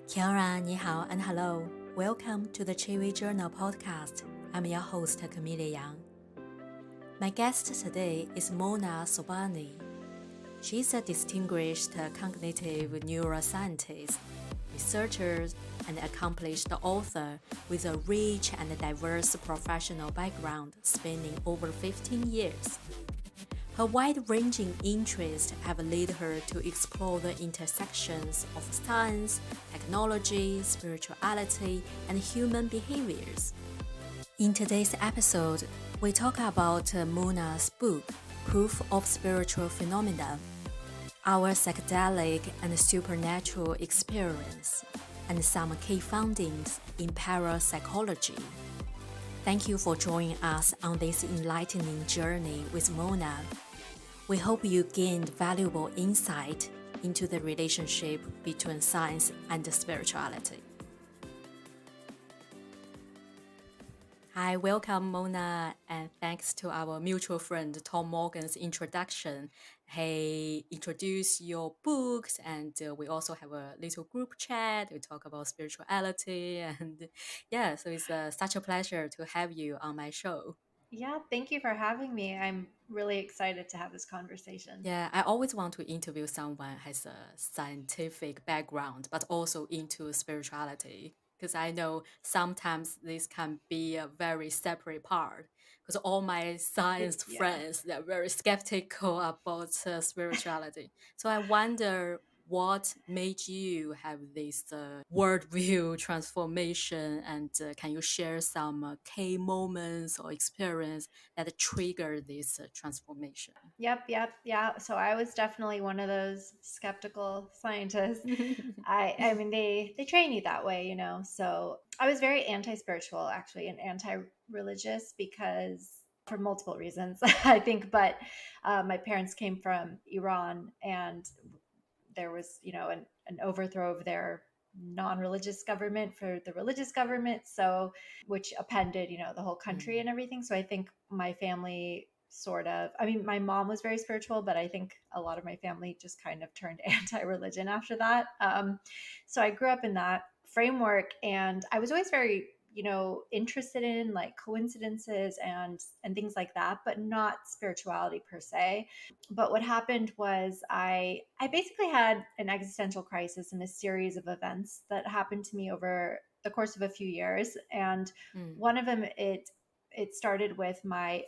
Kiara, 你好 and hello. Welcome to the Chiwi Journal podcast. I'm your host, Camille Yang. My guest today is Mona Sobhani. She's a distinguished cognitive neuroscientist, researcher, and accomplished author with a rich and diverse professional background spanning over 15 years. Her wide-ranging interests have led her to explore the intersections of science, technology, spirituality, and human behaviors. In today's episode, we talk about Mona's book, Proof of Spiritual Phenomena, our psychedelic and supernatural experience, and some key findings in parapsychology. Thank you for joining us on this enlightening journey with Mona. We hope you gained valuable insight into the relationship between science and spirituality. Hi, welcome Mona, and thanks to our mutual friend Tom Morgan's introduction. He introduced your books, and we also have a little group chat. We talk about spirituality, and yeah, so it's such a pleasure to have you on my show. Yeah, thank you for having me. I'm really excited to have this conversation. Yeah, I always want to interview someone who has a scientific background, but also into spirituality. Because I know sometimes this can be a very separate part. Because all my science Yeah. friends, they're very skeptical about spirituality. So I wonder what made you have this worldview transformation, and can you share some key moments or experience that triggered this transformation? Yep. Yeah. So I was definitely one of those skeptical scientists. I mean they train you that way, you know. So I was very anti-spiritual actually and anti-religious because for multiple reasons, I think, but my parents came from Iran and there was, an overthrow of their non-religious government for the religious government, so which appended, the whole country Mm. and everything. So I think my family sort of, I mean, my mom was very spiritual, but I think a lot of my family just kind of turned anti-religion after that. So I grew up in that framework, and I was always very, interested in like coincidences and things like that, but not spirituality per se. But what happened was I basically had an existential crisis and a series of events that happened to me over the course of a few years. And Mm. one of them, it started with my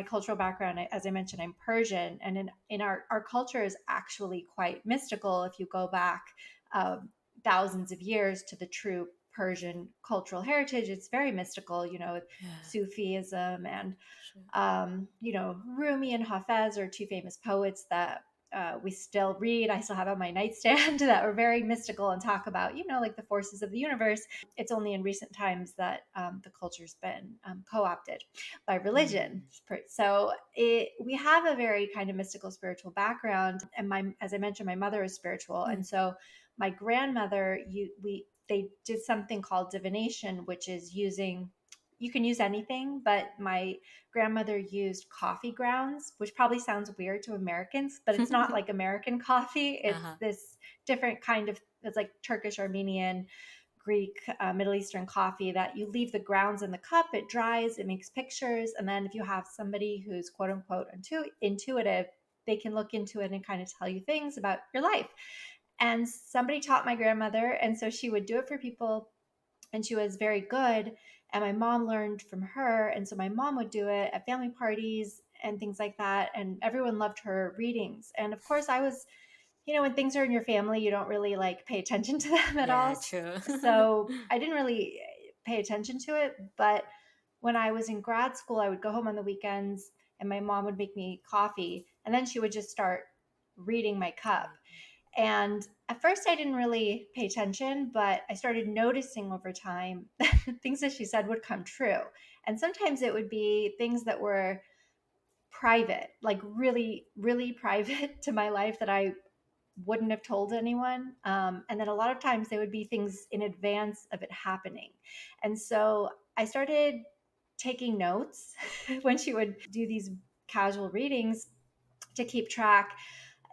cultural background. As I mentioned, I'm Persian, and in our culture is actually quite mystical if you go back um, thousands of years to the true Persian cultural heritage. It's very mystical, Yeah, Sufism and sure. Rumi and Hafez are two famous poets that we still read. I still have on my nightstand that are very mystical and talk about, like the forces of the universe. It's only in recent times that the culture's been co-opted by religion. Mm. So we have a very kind of mystical, spiritual background. And as I mentioned, my mother is spiritual, and Mm. so my grandmother, they did something called divination, which is using, you can use anything, but my grandmother used coffee grounds, which probably sounds weird to Americans, but it's not like American coffee. It's Uh-huh. this different kind of, it's like Turkish, Armenian, Greek, Middle Eastern coffee that you leave the grounds in the cup, it dries, it makes pictures. And then if you have somebody who's quote unquote intuitive, they can look into it and kind of tell you things about your life. And somebody taught my grandmother. And so she would do it for people, and she was very good. And my mom learned from her. And so my mom would do it at family parties and things like that. And everyone loved her readings. And of course, I was, when things are in your family, you don't really like pay attention to them at Yeah, all. true. So I didn't really pay attention to it. But when I was in grad school, I would go home on the weekends and my mom would make me coffee. And then she would just start reading my cup. And at first, I didn't really pay attention, but I started noticing over time that things that she said would come true. And sometimes it would be things that were private, like really, really private to my life that I wouldn't have told anyone. And then a lot of times they would be things in advance of it happening. And so I started taking notes when she would do these casual readings to keep track.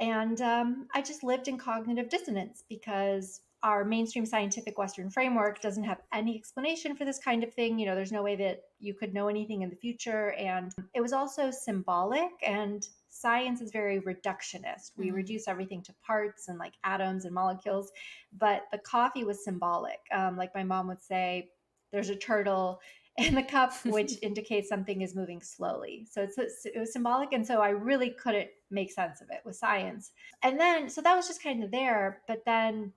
And I just lived in cognitive dissonance because our mainstream scientific Western framework doesn't have any explanation for this kind of thing. There's no way that you could know anything in the future. And it was also symbolic, and science is very reductionist. We reduce everything to parts and like atoms and molecules. But the coffee was symbolic. Like my mom would say, there's a turtle in the cup, which indicates something is moving slowly. So it was symbolic. And so I really couldn't make sense of it with science. And then, so that was just kind of there. But then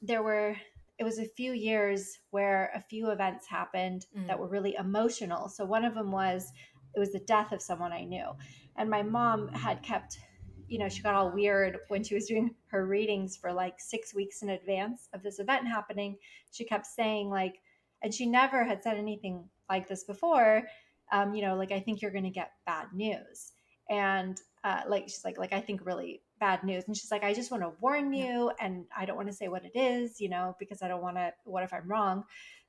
it was a few years where a few events happened that were really emotional. So one of them was, it was the death of someone I knew. And my mom had kept, she got all weird when she was doing her readings for like 6 weeks in advance of this event happening. She kept saying like, and she never had said anything like this before, like, I think you're going to get bad news. And like she's like I think really bad news. And she's like, I just want to warn you, and I don't want to say what it is, because I don't want to, what if I'm wrong?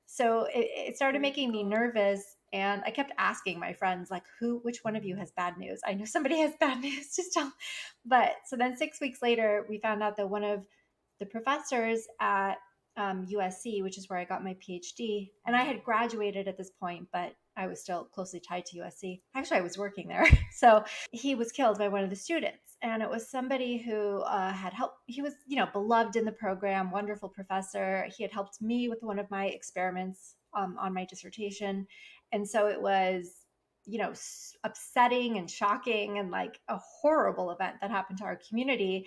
So it started making me nervous, and I kept asking my friends like, which one of you has bad news? I know somebody has bad news, just tell. But so then 6 weeks later, we found out that one of the professors at USC, which is where I got my PhD, and I had graduated at this point, but I was still closely tied to USC. Actually, I was working there. So he was killed by one of the students, and it was somebody who had helped. He was, beloved in the program, wonderful professor. He had helped me with one of my experiments on my dissertation. And so it was, upsetting and shocking and like a horrible event that happened to our community.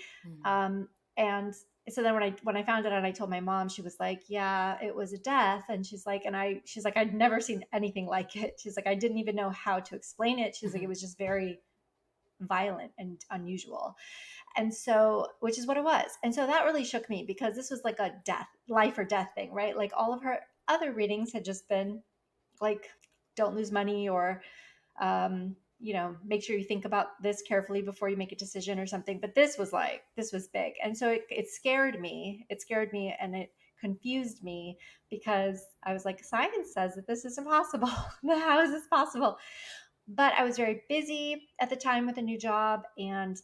And so then when I found it out and I told my mom, she was like, yeah, it was a death. And she's like, I'd never seen anything like it. She's like, I didn't even know how to explain it. She's like, it was just very violent and unusual. And so, which is what it was. And so that really shook me, because this was like a life or death thing, right? Like all of her other readings had just been like, don't lose money, or make sure you think about this carefully before you make a decision or something. But this was big. And so it scared me. It scared me, and it confused me, because I was like, science says that this is impossible. How is this possible? But I was very busy at the time with a new job, and,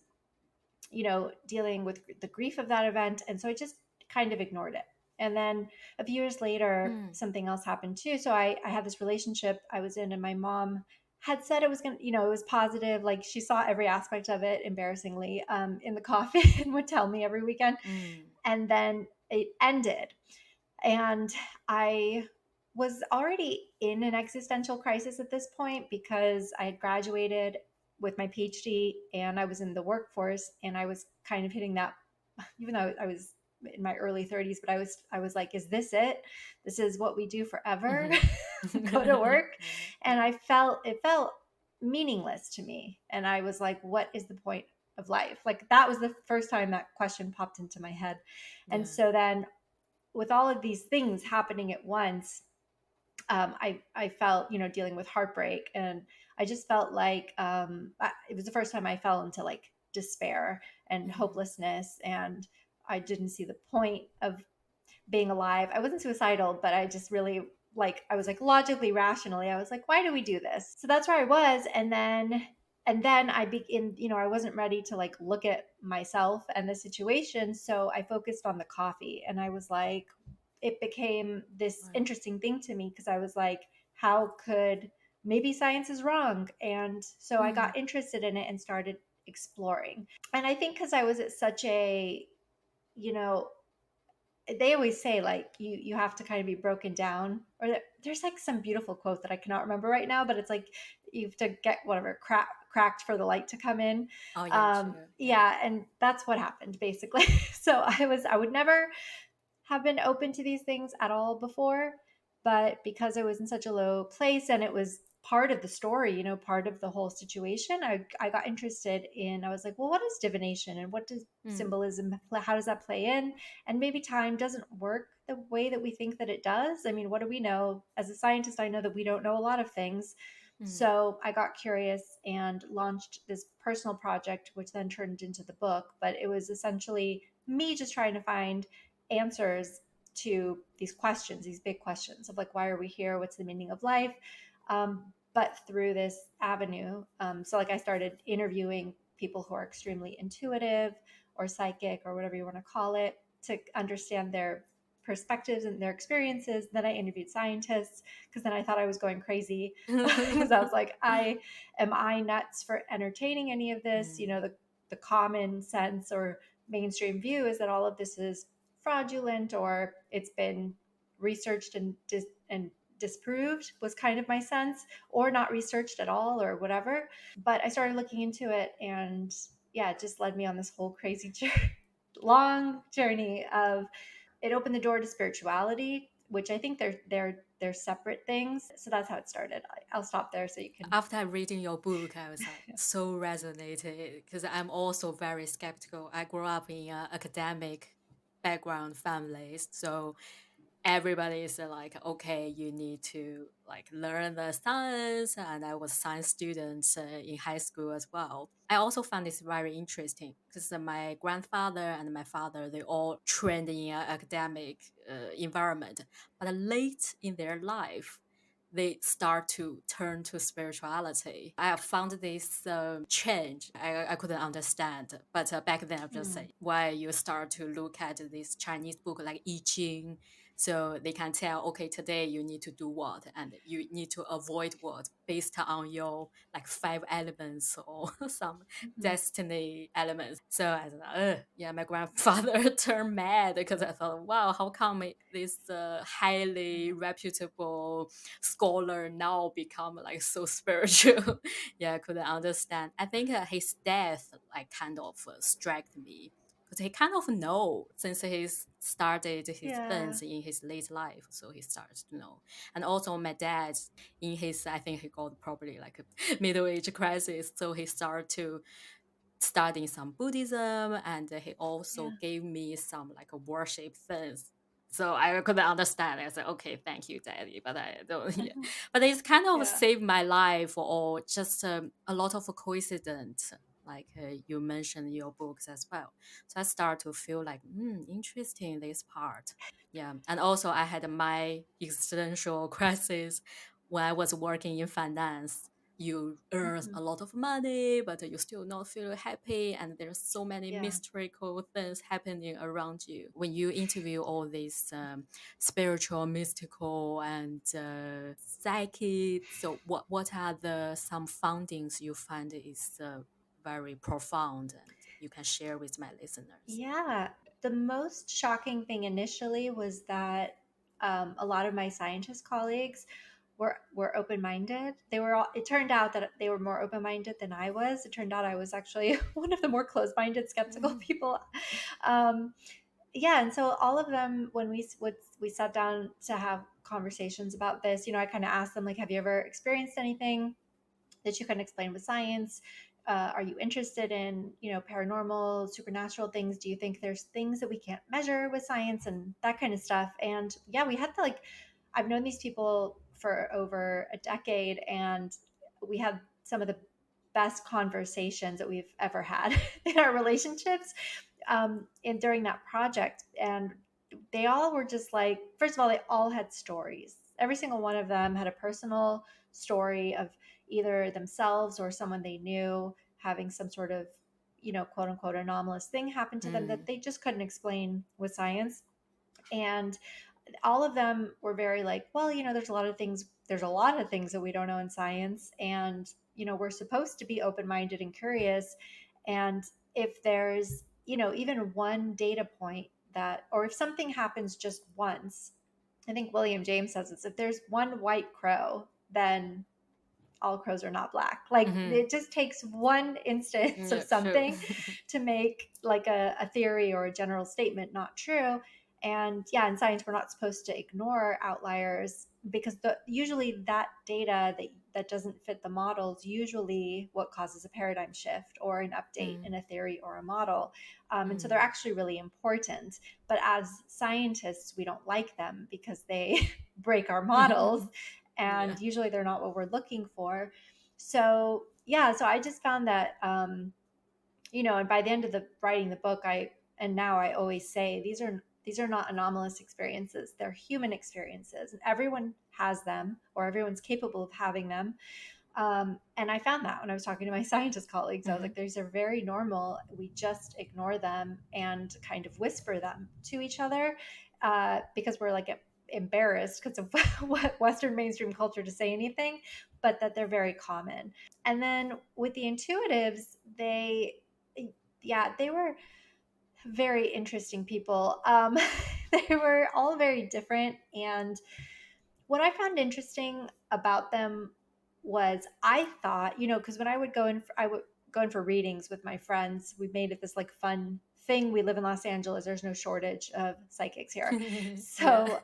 dealing with the grief of that event. And so I just kind of ignored it. And then a few years later, something else happened too. So I had this relationship I was in, and my mom had said it was going to, it was positive. Like she saw every aspect of it, embarrassingly, in the coffee, and would tell me every weekend. And then it ended. And I was already in an existential crisis at this point, because I had graduated with my PhD and I was in the workforce, and I was kind of hitting that, even though I was in my early 30s, but I was like, is this it? This is what we do forever? Go to work. And it felt meaningless to me. And I was like, what is the point of life? Like that was the first time that question popped into my head. And so then, with all of these things happening at once, I felt, dealing with heartbreak, and I just felt like it was the first time I fell into like despair and hopelessness, and I didn't see the point of being alive. I wasn't suicidal, but I just really I was like logically, rationally, I was like, why do we do this? So that's where I was, and then I begin, I wasn't ready to like look at myself and the situation, so I focused on the coffee, and I was like, it became this interesting thing to me, because I was like, how could, maybe science is wrong? And so I got interested in it and started exploring. And I think because I was at such a, you know, they always say like you have to kind of be broken down, or there's like some beautiful quote that I cannot remember right now, but it's like you have to get whatever cracked for the light to come in. Oh yeah, true. Yeah, and that's what happened basically. So I would never have been open to these things at all before, but because I was in such a low place and it was part of the story, part of the whole situation, I got interested in, I was like, well, what is divination, and what does symbolism, how does that play in? And maybe time doesn't work the way that we think that it does. I mean, what do we know? As a scientist, I know that we don't know a lot of things. So I got curious and launched this personal project, which then turned into the book. But it was essentially me just trying to find answers to these questions, these big questions of like, why are we here? What's the meaning of life? But through this avenue. So like I started interviewing people who are extremely intuitive or psychic or whatever you want to call it. to understand their perspectives and their experiences. Then I interviewed scientists because then I thought I was going crazy because I was like, I nuts for entertaining any of this? The common sense or mainstream view is that all of this is fraudulent or it's been researched and disproved was kind of my sense, or not researched at all or whatever. But I started looking into it, and yeah, it just led me on this whole crazy long journey of it opened the door to spirituality, which I think they're separate things. So that's how it started. I'll stop there so you can. After reading your book, I was like so resonated because I'm also very skeptical. I grew up in an academic background families, so everybody is like, okay, you need to like learn the science, and I was a science student in high school as well. I also found this very interesting because my grandfather and my father, they all trained in an academic environment, but late in their life they start to turn to spirituality. I have found this change I couldn't understand. But back then, I'm just Mm, saying why you start to look at this Chinese book like I Ching, so they can tell, okay, today you need to do what and you need to avoid what based on your like 5 elements or some mhm, destiny elements. So I thought, yeah, my grandfather turned mad because I thought, wow, how come this highly reputable scholar now become like so spiritual? Yeah, I couldn't understand. I think his death like kind of struck me because he kind of know since he started his yeah. films in his late life, so he starts to know. And also my dad, in his, I think he got probably like a middle age crisis, so he started to studying some Buddhism, and he also Yeah. gave me some like a worship things. So I couldn't understand. I said, okay, thank you, Daddy, but I don't. Yeah, but it's kind of Yeah. saved my life, or just a lot of coincidence, like you mentioned in your books as well. So I start to feel like, interesting this part. Yeah, and also I had my existential crisis when I was working in finance. You earn Mhm. a lot of money, but you still not feel happy, and there's so many Yeah. mystical things happening around you. When you interview all these spiritual, mystical, and psychic, so what are the some findings you find is very profound and you can share with my listeners? Yeah. The most shocking thing initially was that a lot of my scientist colleagues were open minded. They were all. It turned out that they were more open minded than I was. It turned out I was actually one of the more closed minded, skeptical Mm. people. Um, yeah, and so all of them, when we sat down to have conversations about this, I kind of asked them like, "Have you ever experienced anything that you can explain with science? Are you interested in paranormal, supernatural things? Do you think there's things that we can't measure with science and that kind of stuff?" And yeah, we had to like, I've known these people for over a decade, and we had some of the best conversations that we've ever had in our relationships, and during that project. And they all were just like, first of all, they all had stories. Every single one of them had a personal story of either themselves or someone they knew having some sort of, quote unquote, anomalous thing happen to them that Mm. they just couldn't explain with science. And all of them were very like, well, there's a lot of things that we don't know in science, and we're supposed to be open-minded and curious. And if there's even one data point that, or if something happens just once, I think William James says this, if there's one white crow, then all crows are not black. Like, Hmm. it just takes one instance of Yeah, true. something to make like a theory or a general statement not true. And yeah, in science, we're not supposed to ignore outliers because usually that data that doesn't fit the models usually what causes a paradigm shift or an update Mm. in a theory or a model. And so they're Mm. actually really important. But as scientists, we don't like them because they break our models, Yeah. and usually they're not what we're looking for. So yeah, so I just found that and by the end of the writing the book, and now I always say these are not anomalous experiences, they're human experiences, and everyone has them or everyone's capable of having them. And I found that when I was talking to my scientist colleagues. I was like, these are very normal. We just ignore them and kind of whisper them to each other because we're like embarrassed because of what Western mainstream culture to say anything, but that they're very common. And then with the intuitives, they were very interesting people. They were all very different. And what I found interesting about them was I thought, because when I would go in for readings with my friends. We made it this like fun thing. We live in Los Angeles. There's no shortage of psychics here. Yeah. So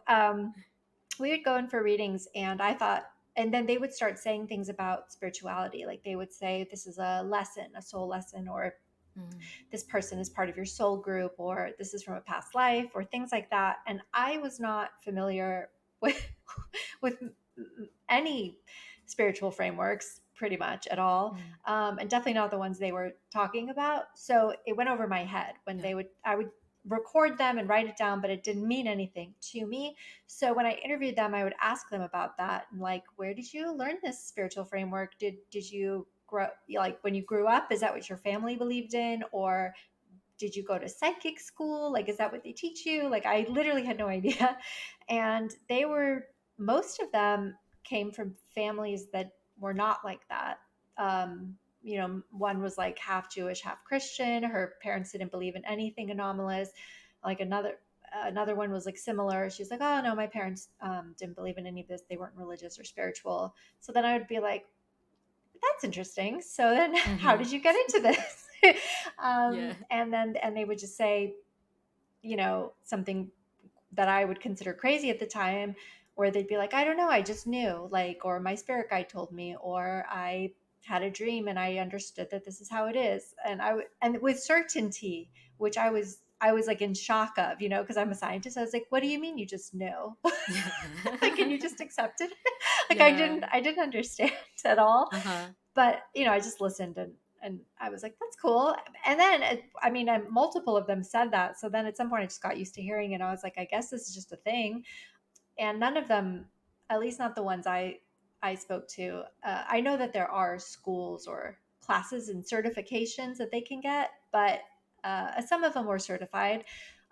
we would go in for readings, and I thought, and then they would start saying things about spirituality. Like they would say, this is a lesson, a soul lesson, or Mm. this person is part of your soul group, or this is from a past life, or things like that. And I was not familiar with with any spiritual frameworks pretty much at all, Mm. and definitely not the ones they were talking about. So it went over my head when Yeah. I would record them and write it down, but it didn't mean anything to me. So when I interviewed them, I would ask them about that, and like, where did you learn this spiritual framework? Did you grow, like when you grew up, is that what your family believed in, or did you go to psychic school? Like, is that what they teach you? Like, I literally had no idea. And most of them came from families that were not like that. One was like half Jewish, half Christian. Her parents didn't believe in anything anomalous. Like another one was like similar. She's like, oh no, my parents didn't believe in any of this. They weren't religious or spiritual. So then I would be like, that's interesting. So then, how Mm-hmm. did you get into this? Yeah. And they would just say, something that I would consider crazy at the time, or they'd be like, I don't know, I just knew, like, or my spirit guide told me, or I had a dream and I understood that this is how it is, and with certainty, which I was like in shock of, because I'm a scientist. I was like, what do you mean you just knew? Yeah. Like, can you just accept it? Like, I Yeah. didn't I didn't understand at all. Uh-huh. But I just listened, and I was like, that's cool. And then I mean, multiple of them said that. So then at some point I just got used to hearing it. And I was like, I guess this is just a thing. And none of them, at least not the ones I spoke to. I know that there are schools or classes and certifications that they can get, but some of them were certified.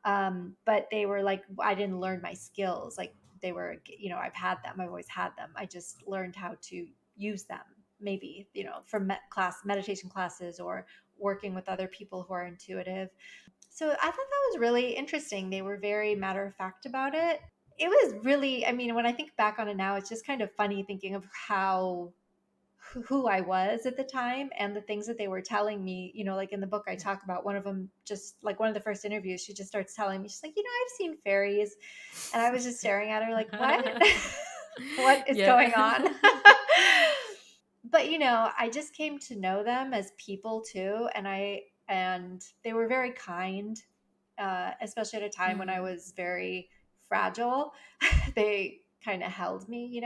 But they were like, I didn't learn my skills. Like they were, I've had them. I've always had them. I just learned how to use them. Maybe from meditation classes, or working with other people who are intuitive. So I thought that was really interesting. They were very matter of fact about it. It was really, I mean, when I think back on it now, it's just kind of funny thinking of who I was at the time and the things that they were telling me. Like in the book, I Yeah. talk about one of them, just like one of the first interviews, she just starts telling me, she's like, I've seen fairies. And I was just staring at her like, what? What is Yeah. going on? But I just came to know them as people too, and they were very kind, especially at a time when I Mm. was very fragile. They kind of held me,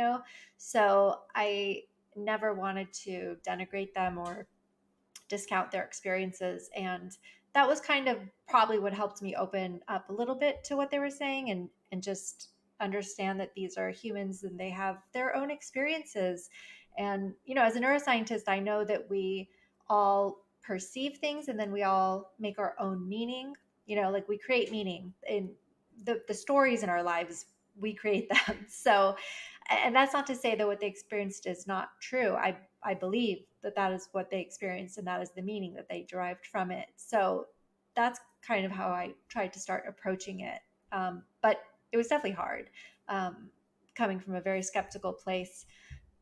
so I never wanted to denigrate them or discount their experiences. And that was kind of probably what helped me open up a little bit to what they were saying, and just understand that these are humans and they have their own experiences. And as a neuroscientist, I know that we all perceive things and then we all make our own meaning. Like we create meaning in the stories in our lives, we create them. So, and that's not to say that what they experienced is not true. I believe that that is what they experienced and that is the meaning that they derived from it. So that's kind of how I tried to start approaching it. But it was definitely hard, coming from a very skeptical place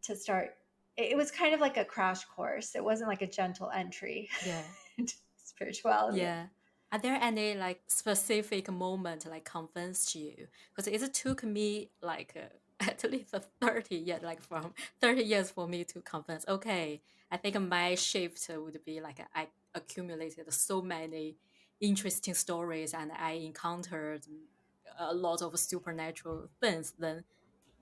to start. It was kind of like a crash course. It wasn't like a gentle entry Yeah. into spirituality. Yeah. Are there any like specific moment like convinced you? Because it took me like at least 30 years, like from 30 years for me to convince. Okay, I think my shift would be like I accumulated so many interesting stories and I encountered a lot of supernatural things. Then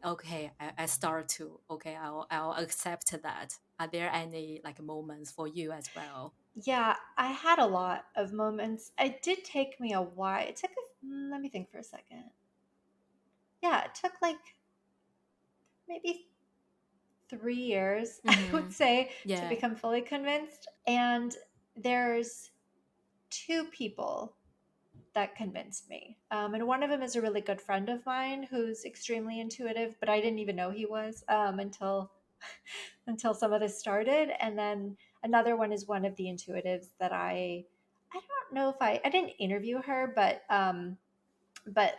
okay, I start to okay, I'll accept that. Are there any like moments for you as well? Yeah, I had a lot of moments. It did take me a while. Let me think for a second. Yeah, it took like maybe 3 years, I would Mm-hmm. say, to Yeah. become fully convinced. And there's two people that convinced me. And one of them is a really good friend of mine who's extremely intuitive, but I didn't even know he was until some of this started. And then another one is one of the intuitives that I don't know if I didn't interview her, but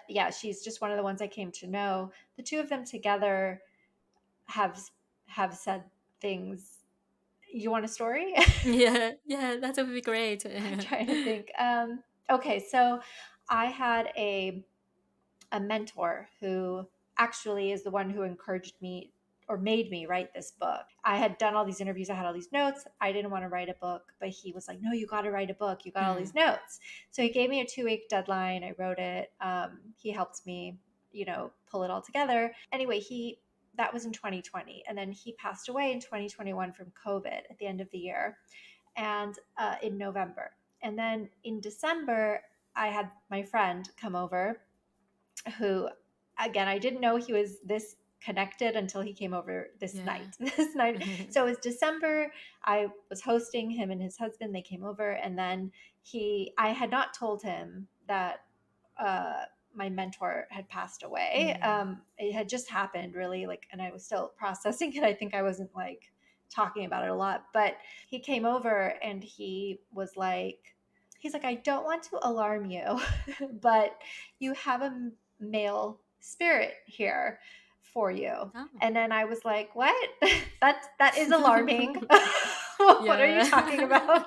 yeah, she's just one of the ones I came to know. The two of them together have have said things. You want a story? Yeah, yeah, that would be great. I'm trying to think. Okay, so I had a mentor who actually is the one who encouraged me or made me write this book. I had done all these interviews, I had all these notes. I didn't want to write a book, but he was like, "No, you got to write a book. You got all Mm, these notes." So he gave me a 2 week deadline. I wrote it. He helped me, pull it all together. Anyway, he that was in 2020, and then he passed away in 2021 from COVID at the end of the year, and in November. And then in December, I had my friend come over who, again, I didn't know he was this connected until he came over this yeah. night. This night. So it was December. I was hosting him and his husband. They came over, and then I had not told him that uh, my mentor had passed away. Mm, It had just happened, really, like, and I was still processing it. I think I wasn't like talking about it a lot, but he came over and he's like, "I don't want to alarm you, but you have a male spirit here for you." oh. And then I was like, "What?" That is alarming. What are you Yeah. talking about?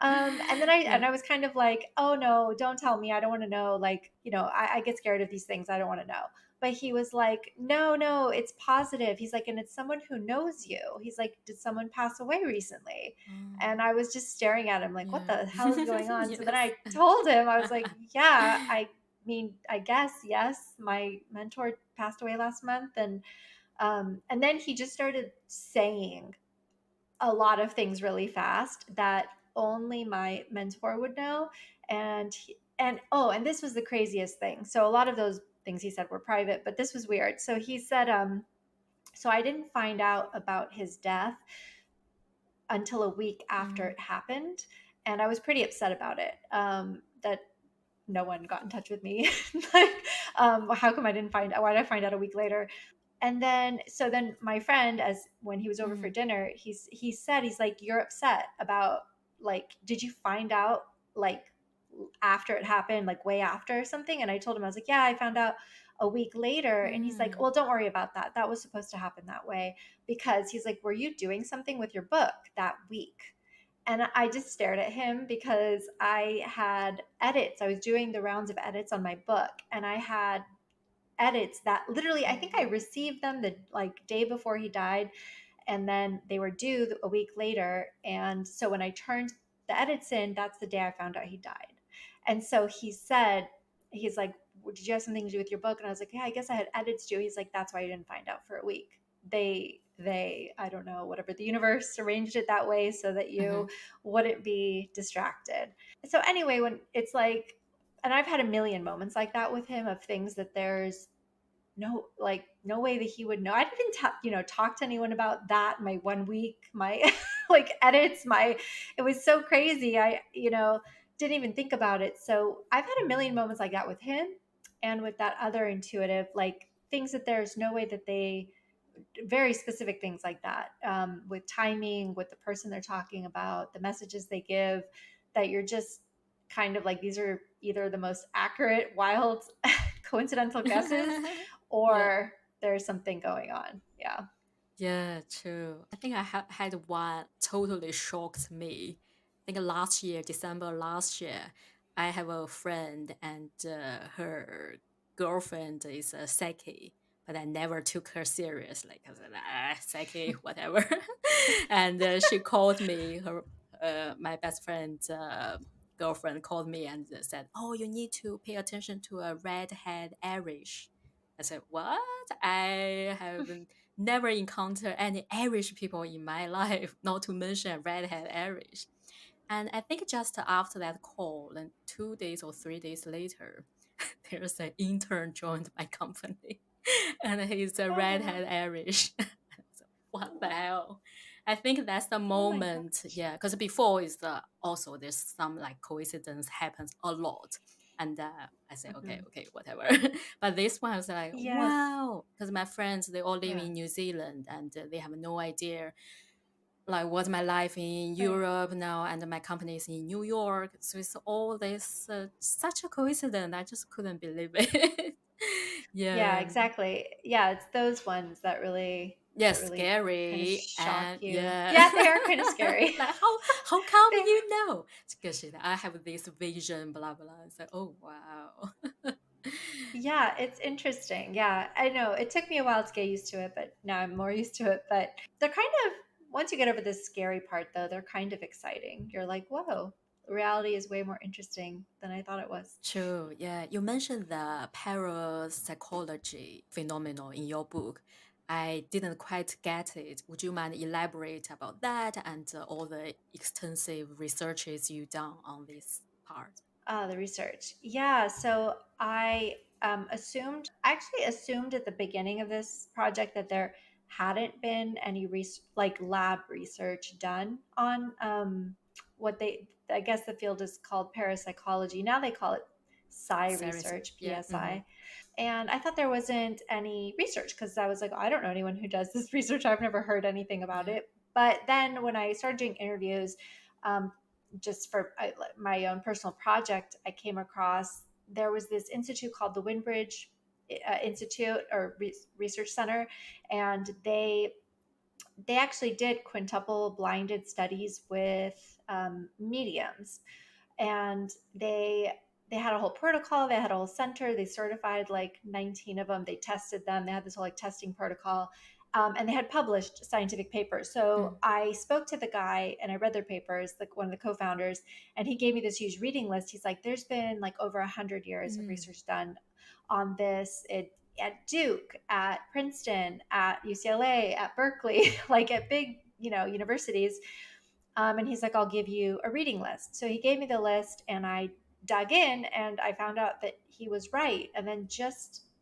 And then Yeah. I was kind of like, "Oh no, don't tell me. I don't want to know." Like, I get scared of these things. I don't want to know. But he was like, "No, no, it's positive." He's like, "And it's someone who knows you." He's like, "Did someone pass away recently?" And Oh, I was just staring at him like, "What yeah. the hell is going on?" So then Yes. I told him, I was like, "Yeah, I mean, I guess yes. My mentor passed away last month." And then he just started saying a lot of things really fast that only my mentor would know. And this was the craziest thing. So a lot of those things he said were private, but this was weird. So he said, so I didn't find out about his death until a week after Mm, it happened, and I was pretty upset about it. That no one got in touch with me. Like, how come I didn't find out? Why did I find out a week later? And then my friend, as when he was over for mm, dinner, he said, he's like, "You're upset about, like, did you find out, like, after it happened, like way after or something?" And I told him, I was like, "Yeah, I found out a week later." And he's like, mm. "Well, don't worry about that. That was supposed to happen that way." Because he's like, "Were you doing something with your book that week?" And I just stared at him because I had edits. I was doing the rounds of edits on my book, and I had edits that literally, I think I Oh. received them the like day before he died, and then they were due a week later. And so when I turned the edits in, that's the day I found out he died. And so he said, he's like, "Well, did you have something to do with your book?" And I was like, "Yeah, I guess I had edits due." He's like, "That's why you didn't find out for a week. They I don't know, whatever, the universe arranged it that way so that Uh-huh. you wouldn't be distracted." So anyway, when it's like, and I've had a million moments like that with him, of things that there's no way that he would know. I didn't even talk to anyone about that. My 1 week, my like edits, my it was so crazy. I didn't even think about it. So I've had a million moments like that with him, and with that other intuitive, like, things that there's no way that they, very specific things like that, with timing, with the person they're talking about, the messages they give, that you're just kind of like, these are either the most accurate, wild, coincidental guesses, Yeah. or there's something going on. Yeah. Yeah, true. I think I had one totally shocked me. I think last year, December last year, I have a friend and her girlfriend is a psyche, but I never took her seriously because psyche, whatever. And she called me, my best friend's girlfriend called me and said, "Oh, you need to pay attention to a redhead Irish." I said, "What? I haven't never encountered any Irish people in my life, not to mention redhead Irish." And I think just after that call, and 2 days or 3 days later, there's an intern joined my company, and he's a Oh, redhead Irish. What the hell? I think that's the Oh my moment. gosh. Yeah, because before is also there's some like coincidence happens a lot, and I say okay, Hmm. okay, whatever. But this one I was like, Yes. wow, because my friends they all live Yeah. in New Zealand and they have no idea like what's my life in Right. Europe now, and my company is in New York. So it's all this such a coincidence. I just couldn't believe it. Yeah, Yeah. exactly. Yeah, it's those ones Yeah, that really kind of scary shock and you. yeah, Yeah, they are kind of scary. like how come They you know? Because I have this vision, blah blah. It's like, oh wow. Yeah, it's interesting. Yeah, I know. It took me a while to get used to it, but now I'm more used to it. But they're kind of, once you get over this scary part, though, they're kind of exciting. You're like, whoa, reality is way more interesting than I thought it was. True. Yeah, you mentioned the parapsychology phenomenon in your book. I didn't quite get it. Would you mind elaborate about that and all the extensive researches you done on this part? The research. Yeah. So I actually assumed at the beginning of this project that there hadn't been any like lab research done on what I guess the field is called parapsychology. Now they call it psi Series. research, Yeah. Mm-hmm. PSI. And I thought there wasn't any research because I was like, I don't know anyone who does this research. I've never heard anything about Yeah. it. But then when I started doing interviews, um, just for my own personal project, I came across there was this institute called the Windbridge Institute or Research Center, and they actually did quintuple blinded studies with mediums, and they had a whole protocol, they had a whole center, they certified like 19 of them, they tested them, they had this whole like testing protocol, and they had published scientific papers. So Mm. I spoke to the guy and I read their papers, like one of the co-founders, and he gave me this huge reading list. He's like, there's been like over 100 years of Mm. research done on this at Duke, at Princeton, at UCLA, at Berkeley, like at big, universities. And he's like, I'll give you a reading list. So he gave me the list and I dug in and I found out that he was right. And then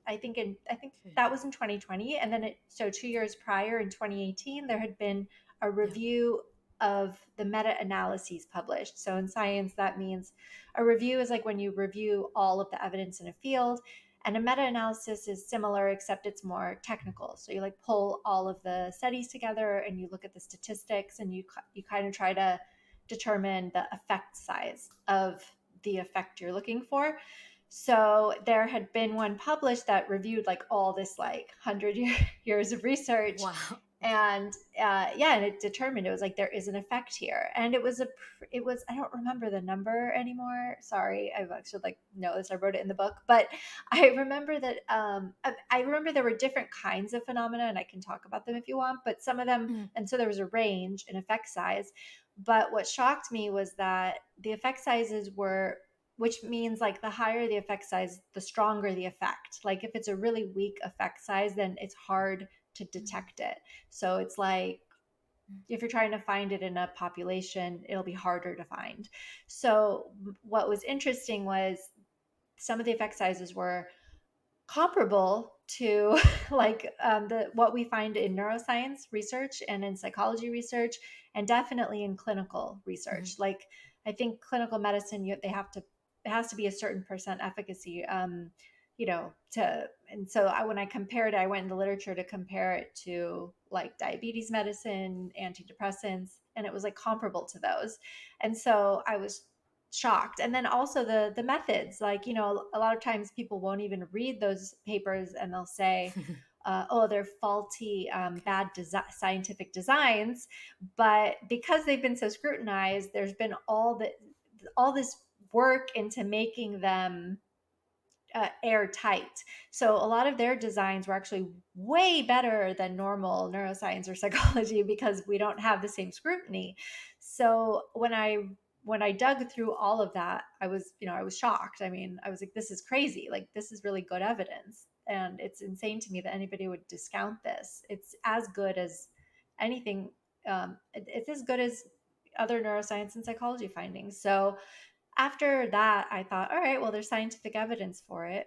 I think Okay. that was in 2020. And then so 2 years prior in 2018, there had been a Yeah. review of the meta-analyses published. So in science, that means a review is like when you review all of the evidence in a field. And a meta-analysis is similar, except it's more technical. So you like pull all of the studies together and you look at the statistics and you kind of try to determine the effect size of the effect you're looking for. So there had been one published that reviewed like all this like 100 years of research, Wow. Okay. and yeah, and it determined it was like there is an effect here, and it was, I don't remember the number anymore. Sorry, I should like know this. I wrote it in the book, but I remember that I remember there were different kinds of phenomena, and I can talk about them if you want. But some of them, Mm. and so there was a range in effect size. But what shocked me was that the effect sizes were, which means like the higher the effect size, the stronger the effect. Like if it's a really weak effect size, then it's hard to Mm. detect it. So it's like if you're trying to find it in a population, it'll be harder to find. So what was interesting was some of the effect sizes were comparable to like the what we find in neuroscience research and in psychology research, and definitely in clinical Mm. research. Like I think clinical medicine, they have to, it has to be a certain percent efficacy, to, and so when I compared it, I went in the literature to compare it to like diabetes medicine, antidepressants, and it was like comparable to those. And so I was shocked. And then also the methods, like, a lot of times people won't even read those papers and they'll say, oh, they're faulty, Okay. bad scientific designs. But because they've been so scrutinized, there's been all this work into making them airtight. So a lot of their designs were actually way better than normal neuroscience or psychology because we don't have the same scrutiny. So when I dug through all of that, I was shocked. I mean, I was like, this is crazy. Like this is really good evidence. And it's insane to me that anybody would discount this. It's as good as anything. It's as good as other neuroscience and psychology findings. So after that, I thought, all right, well, there's scientific evidence for it.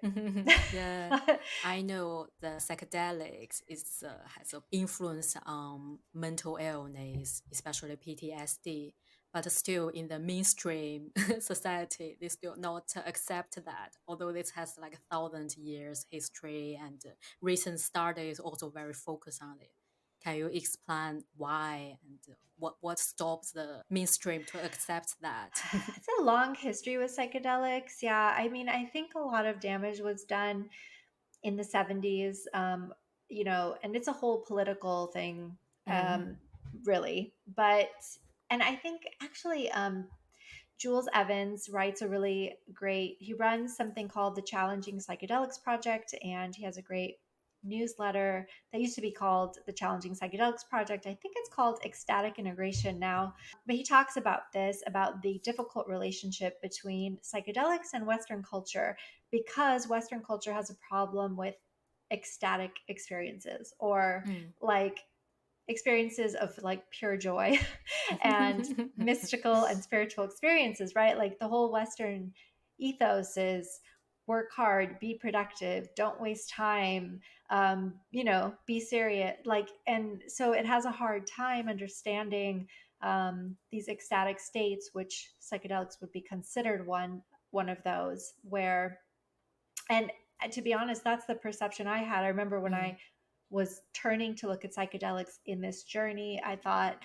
Yeah, I know the psychedelics is has an influence on mental illness, especially PTSD. But still, in the mainstream society, they still not accept that. Although this has like 1,000 years history, and recent studies also very focused on it. Can you explain why and what stops the mainstream to accept that? It's a long history with psychedelics. Yeah. I mean, I think a lot of damage was done in the 70s, and it's a whole political thing, Mm, really. But, and I think actually, Jules Evans writes a really great, he runs something called the Challenging Psychedelics Project, and he has a great newsletter that used to be called the Challenging Psychedelics Project. I think it's called Ecstatic Integration now. But he talks about this, about the difficult relationship between psychedelics and Western culture, because Western culture has a problem with ecstatic experiences, or mm. like experiences of like pure joy and mystical and spiritual experiences, right? Like the whole Western ethos is work hard, be productive, don't waste time, be serious. Like, and so it has a hard time understanding these ecstatic states, which psychedelics would be considered one of those, where, and to be honest, that's the perception I had. I remember when Mm. I was turning to look at psychedelics in this journey, I thought,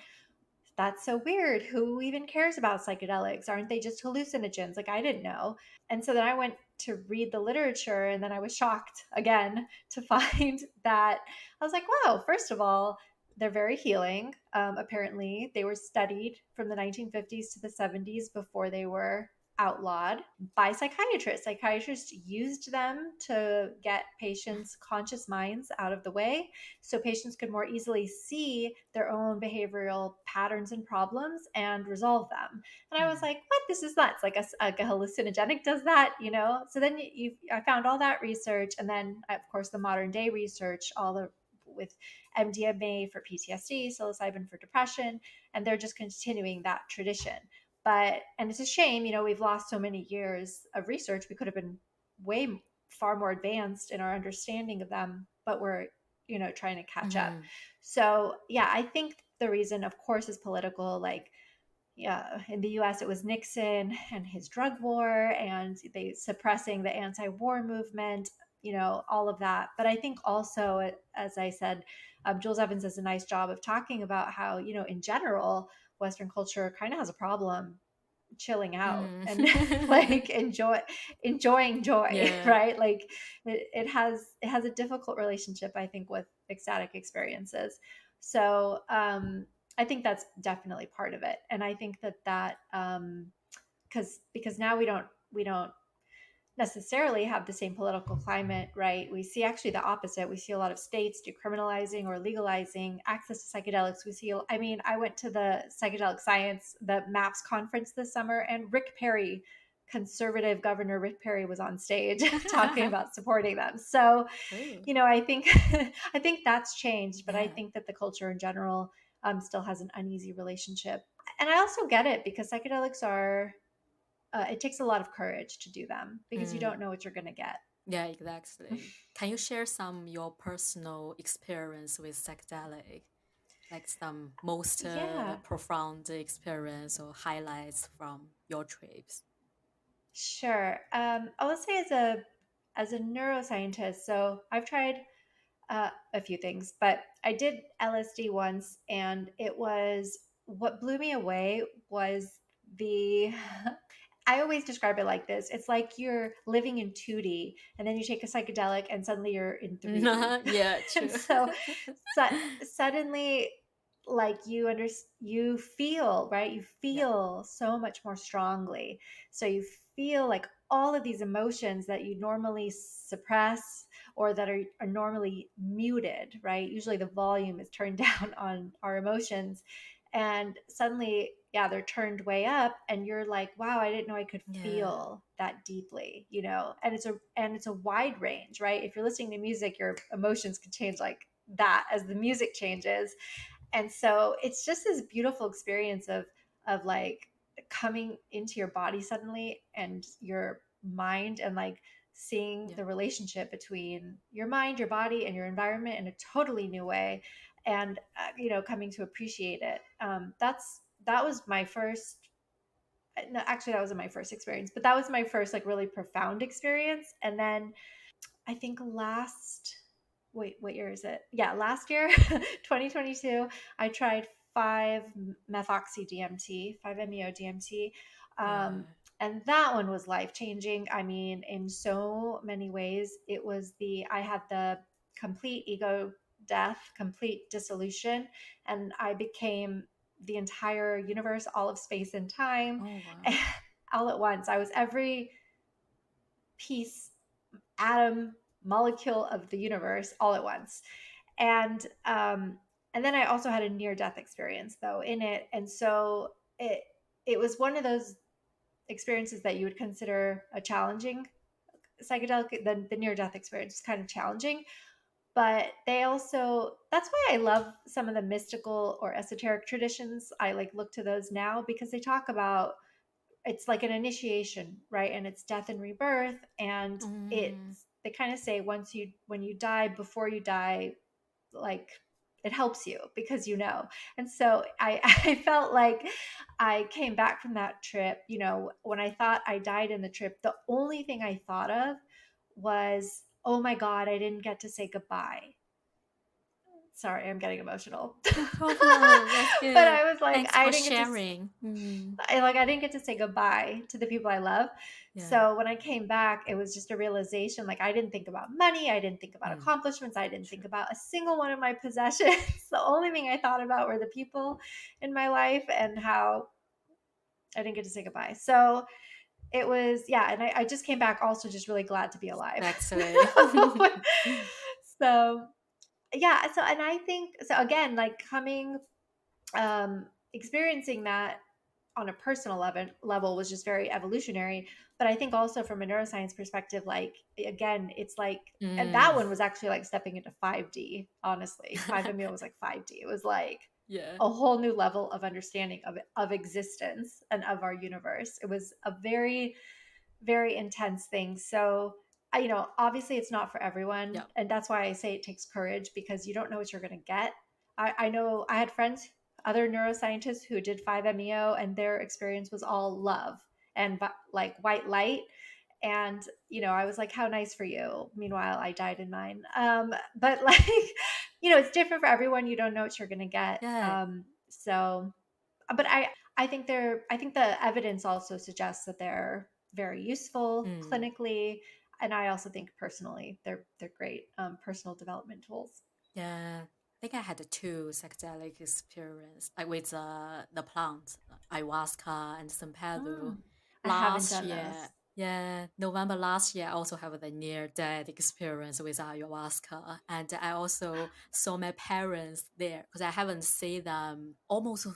that's so weird. Who even cares about psychedelics? Aren't they just hallucinogens? Like, I didn't know. And so then I went to read the literature, and then I was shocked again to find that I was like, wow, first of all, they're very healing. Apparently, they were studied from the 1950s to the 70s before they were outlawed by psychiatrists. Psychiatrists used them to get patients' conscious minds out of the way so patients could more easily see their own behavioral patterns and problems and resolve them. And I was Mm. like, what? This is nuts. Like a hallucinogenic does that, you know? So then I found all that research. And then, of course, the modern day research, all the with MDMA for PTSD, psilocybin for depression, and they're just continuing that tradition. But, and it's a shame, we've lost so many years of research. We could have been way far more advanced in our understanding of them, but we're, trying to catch up. Mhm. So, yeah, I think the reason, of course, is political. Like, yeah, in the US, it was Nixon and his drug war, and they suppressing the anti war movement, all of that. But I think also, as I said, Jules Evans does a nice job of talking about how, in general, Western culture kind of has a problem chilling out Mm. and like enjoying joy, Yeah. right? Like it has a difficult relationship, I think, with ecstatic experiences. So I think that's definitely part of it. And I think that because now we don't necessarily have the same political climate, right? We see actually the opposite. We see a lot of states decriminalizing or legalizing access to psychedelics. I mean, I went to the psychedelic science, the MAPS conference this summer, and Rick Perry, conservative governor Rick Perry, was on stage talking about supporting them. So, Oh, I think I think that's changed, but I yeah. think that the culture in general still has an uneasy relationship. And I also get it because psychedelics are it takes a lot of courage to do them because you Mm. don't know what you're going to get. Yeah, exactly. Can you share some your personal experience with psychedelic, like some most Yeah, profound experience or highlights from your trips? sure. I would say as a neuroscientist, so I've tried a few things, but I did LSD once, and it was what blew me away was the I always describe it like this. It's like you're living in 2D, and then you take a psychedelic and suddenly you're in 3D. Yeah, And true. so, so suddenly, like you feel, right? You Yeah. feel so much more strongly. So you feel like all of these emotions that you normally suppress or that are normally muted, right? Usually the volume is turned down on our emotions, and suddenly, yeah, they're turned way up, and you're like, wow, I didn't know I could Yeah. feel that deeply, and it's a wide range, right? If you're listening to music, your emotions can change like that as the music changes. And so it's just this beautiful experience of like coming into your body suddenly and your mind, and like seeing Yeah. the relationship between your mind, your body, and your environment in a totally new way, and coming to appreciate it. That was my first. No, actually, that wasn't my first experience, but that was my first like really profound experience. And then I think what year is it? Yeah, last year, 2022, I tried 5-methoxy DMT, 5-MeO DMT. Um, Yeah. and that one was life changing. I mean, in so many ways, I had the complete ego death, complete dissolution, and I became the entire universe, all of space and time, Oh wow. all at once. I was every piece, atom, molecule of the universe all at once. And then I also had a near death experience though in it. And so it was one of those experiences that you would consider a challenging psychedelic. The near death experience is kind of challenging, but they also, that's why I love some of the mystical or esoteric traditions. I like look to those now because they talk about, it's like an initiation, right? And it's death and rebirth. And Mm. it's, they kind of say when you die, before you die, like it helps you because And so I felt like I came back from that trip, when I thought I died in the trip, the only thing I thought of was, oh my God, I didn't get to say goodbye. Sorry, I'm getting emotional. No problem. That's But good. I was like, Thanks for sharing. I didn't get to say goodbye to the people I love. Yeah. So when I came back, it was just a realization. Like I didn't think about money, I didn't think about Mm. accomplishments, I didn't think True. about a single one of my possessions. The only thing I thought about were the people in my life and how I didn't get to say goodbye. So it was, yeah, and I just came back also just really glad to be alive. Exactly. So yeah, so and I think so again, like coming experiencing that on a personal level was just very evolutionary. But I think also from a neuroscience perspective, like again, it's like, and Mm. that one was actually like stepping into 5D. Honestly, 5-MeO was like 5D. It was like Yeah. a whole new level of understanding of existence and of our universe. It was a very very intense thing. So obviously it's not for everyone, Yeah. and that's why I say it takes courage, because you don't know what you're going to get. I know I had friends, other neuroscientists, who did 5-MeO, and their experience was all love and like white light. And I was like, how nice for you. Meanwhile, I died in mine. But like, it's different for everyone. You don't know what you're going to get. Yeah. So but I think the evidence also suggests that they're very useful Mm. clinically, and I also think personally they're great personal development tools. Yeah. I think I had two psychedelic experience, like with the plant, ayahuasca and San Pedro, Mm, I haven't last done year. those. Yeah, November last year, I also have the near death experience with ayahuasca, and I also saw my parents there because I haven't seen them almost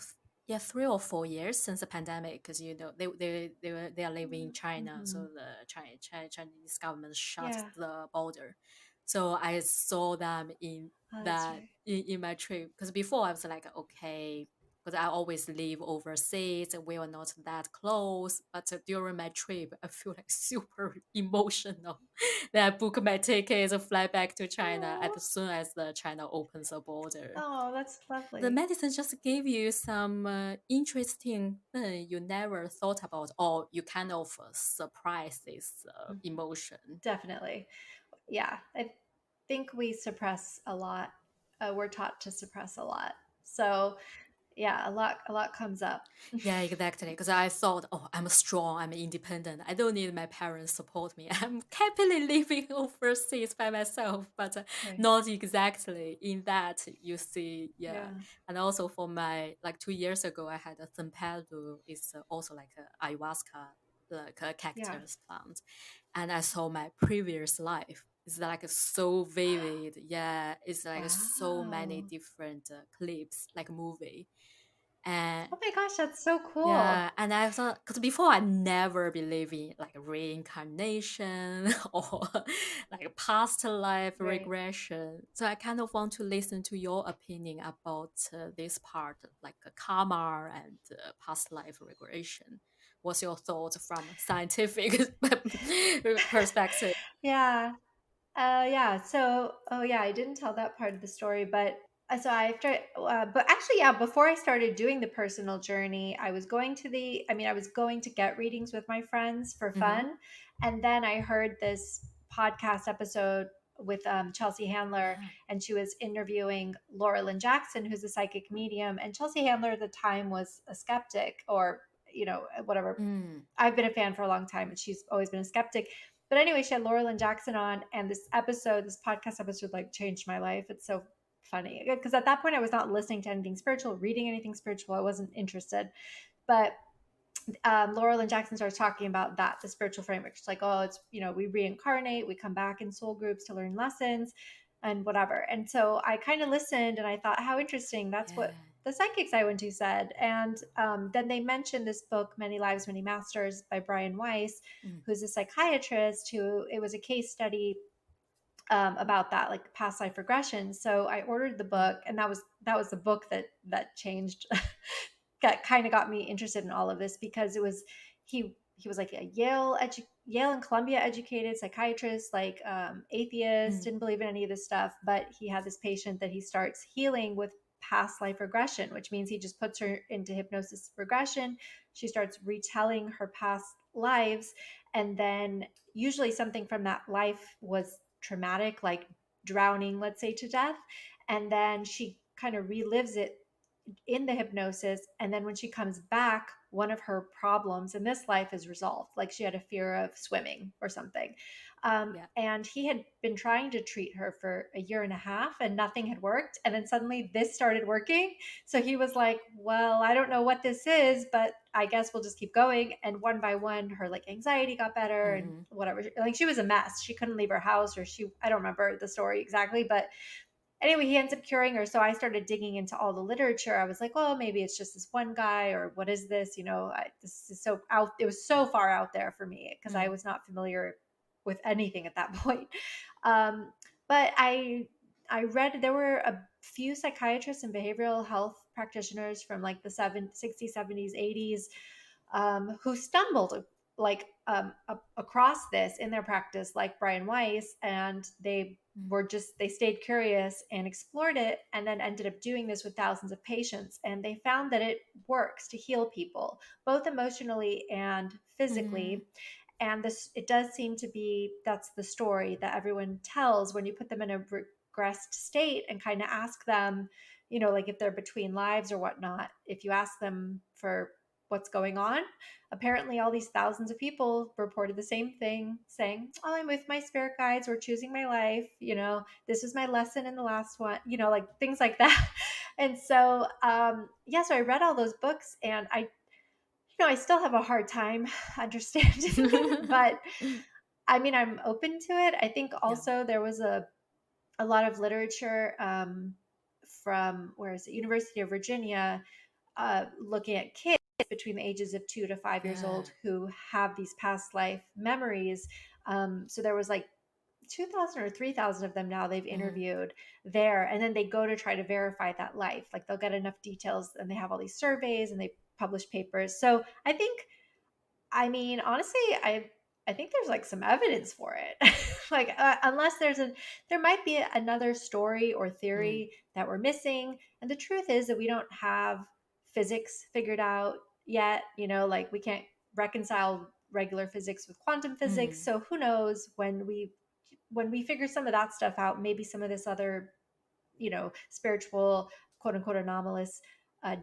3 or 4 years since the pandemic. Because they are living in China, Mm-hmm. so the Chinese government shut Yeah. the border. So I saw them Oh, that's right. in my trip, because before I was like, okay, because I always live overseas and we were not that close, but during my trip I feel like super emotional. Then I book my tickets and fly back to China Oh, as soon as the China opens the border. oh, that's The lovely. medicine just gave you some interesting thing you never thought about, or you kind of surprise this Mhm. emotion. Definitely. Yeah, I think we suppress a lot. We're taught to suppress a lot. So yeah, a lot comes up. Yeah, exactly. Because I thought, oh, I'm strong, I'm independent. I don't need my parents support me. I'm happily living overseas by myself, but Right. not exactly in that you see. Yeah, Yeah. and also for my like 2 years ago, I had a San Pedro. It's also like a ayahuasca, like a Yeah. cactus plant, and I saw my previous life. It's like so vivid. Yeah, it's like so many Wow. different clips, like movie, And Oh my gosh, that's so cool. yeah, and I thought, because before I never believe in like reincarnation or like past life Right. regression. So I kind of want to listen to your opinion about this part, like karma and past life regression. What's your thoughts from a scientific perspective? Yeah. Yeah. So, oh yeah, I didn't tell that part of the story, but so after, but actually, yeah, before I started doing the personal journey, I was going to I was going to get readings with my friends for Mm-hmm. fun, and then I heard this podcast episode with Chelsea Handler, Yeah. and she was interviewing Laura Lynn Jackson, who's a psychic medium, and Chelsea Handler at the time was a skeptic, or whatever. Mm. I've been a fan for a long time, and she's always been a skeptic. But anyway, she had Laura Lynn Jackson on, and this podcast episode, like changed my life. It's so funny because at that point I was not listening to anything spiritual, reading anything spiritual. I wasn't interested. But Laura Lynn Jackson starts talking about that, the spiritual framework. She's like, oh, it's, we reincarnate, we come back in soul groups to learn lessons and whatever. And so I kind of listened and I thought, how interesting. That's what Yeah. the psychics I went to said. And then they mentioned this book, Many Lives, Many Masters by Brian Weiss, Mm. who's a psychiatrist who, it was a case study about that, like past life regression. So I ordered the Yeah. book, and that was the book that changed, got me interested in all of this, because it was he was like a Yale and Columbia educated psychiatrist, like atheist, Mm. didn't believe in any of this stuff, but he had this patient that he starts healing with past life regression, which means he just puts her into hypnosis regression. She starts retelling her past lives, and then usually something from that life was traumatic, like drowning, let's say, to death. And then she kind of relives it in the hypnosis. And then when she comes back, one of her problems in this life is resolved. Like she had a fear of swimming or something. Yeah. And he had been trying to treat her for a year and a half and nothing had worked. And then suddenly this started working. So he was like, well, I don't know what this is, but I guess we'll just keep going. And one by one, her like anxiety got better and Mm-hmm. whatever. Like she was a mess. She couldn't leave her house, or I don't remember the story exactly, but anyway, he ends up curing her. So I started digging into all the literature. I was like, well, maybe it's just this one guy, or what is this? This is so out. It was so far out there for me because I Mm. was not familiar with anything at that point. Um, but I read there were a few psychiatrists and behavioral health practitioners from like the 60s, 70s, 80s who stumbled across this in their practice, like Brian Weiss, and Mm. they stayed curious and explored it, and then ended up doing this with thousands of patients, and they found that it works to heal people both emotionally and Mm-hmm. physically. And this, it does seem to be, that's the story that everyone tells when you put them in a regressed state and kind of ask them, like if they're between lives or whatnot, if you ask them for what's going on, apparently all these thousands of people reported the same thing, saying, oh, I'm with my spirit guides, or choosing my life, this was my lesson in the last one, like things like that. And so yeah, so I read all those books, and I still have a hard time understanding it, but I mean, I'm open to it. I think Yeah. also there was a lot of literature from, where is it, University of Virginia, looking at kids between the ages of 2 to 5 years Yeah. old who have these past life memories. So there was like 2,000 or 3,000 of them now they've Mm-hmm. interviewed there. And then they go to try to verify that life. Like they'll get enough details, and they have all these surveys and they publish papers. So I think, I mean, honestly, I think there's like some evidence for it. Like unless there might be another story or Mm. theory that we're missing. And the truth is that we don't have physics figured out yet. Like we can't reconcile regular physics with quantum physics. Mm. So who knows, when we figure some of that stuff out, maybe some of this other, spiritual, quote unquote, anomalous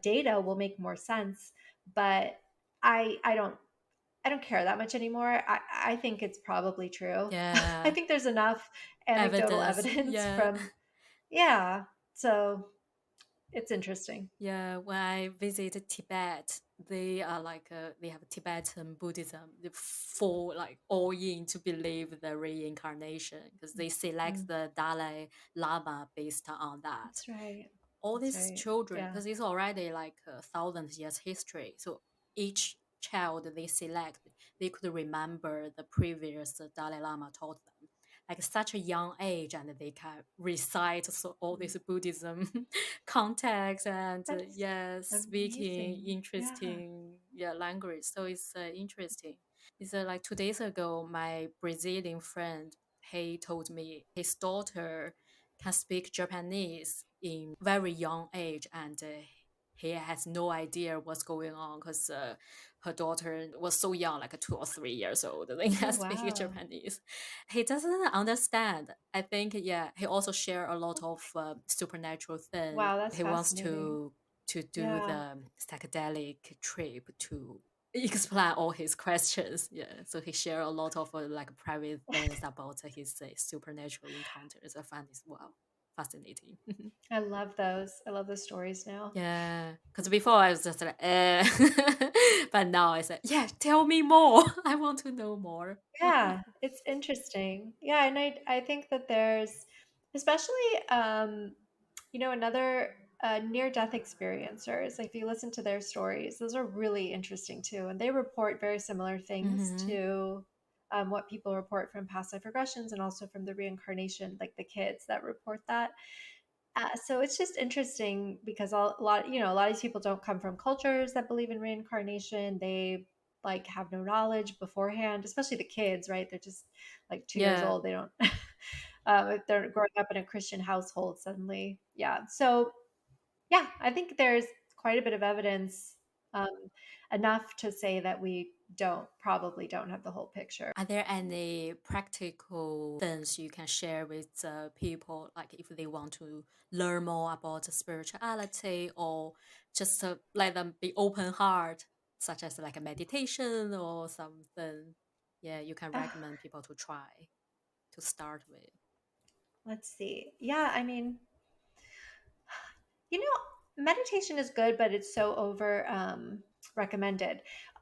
data will make more sense. But I don't care that much anymore. I think it's probably true. I Yeah. think there's enough anecdotal Evidence. evidence Yeah. from, yeah. So it's interesting. Yeah, when I visited Tibet, they are like they have Tibetan Buddhism. They full like all in to believe the reincarnation because they select Mm, the Dalai Lama based on that. that's right. all That's these right. children, Yeah. because it's already like a thousand years history, so each child they select, they could remember the previous Dalai Lama taught them, like such a young age, and they can recite so all Mm. this Buddhism context and That's yeah, speaking amazing. Yeah. interesting yeah language. So it's interesting. It's like 2 days ago, my Brazilian friend, he told me his daughter can speak Japanese in very young age, and he has no idea what's going on because her daughter was so young, like 2 or 3 years old, and Oh, can speak wow. Japanese. He doesn't understand. I think yeah, he also share a lot of supernatural things. Wow, that's He wants fascinating. to do Yeah. the psychedelic trip to explain all his questions. Yeah, so he share a lot of like private things about his supernatural encounters. I find this wow fascinating. I love those. I love those stories now. Yeah, because before I was just like, but now I said, yeah, tell me more. I want to know more. Yeah, it's interesting. Yeah, and I think that there's especially another near death experiencers. Like if you listen to their stories, those are really interesting too, and they report very similar things Mm-hmm. to what people report from past life regressions and also from the reincarnation, like the kids that report that. So it's just interesting because a lot of these people don't come from cultures that believe in reincarnation. They like have no knowledge beforehand, especially the kids, right? They're just like 2 years Yeah. old. They don't, if they're growing up in a Christian household suddenly. Yeah. So yeah, I think there's quite a bit of evidence, um, enough to say that we probably don't have the whole picture. Are there any practical things you can share with people, like if they want to learn more about spirituality, or just let them be open heart, such as like a meditation or something? Yeah, you can Uh, recommend people to try to start with. let's see. Yeah, I mean, meditation is good, but it's so over recommended.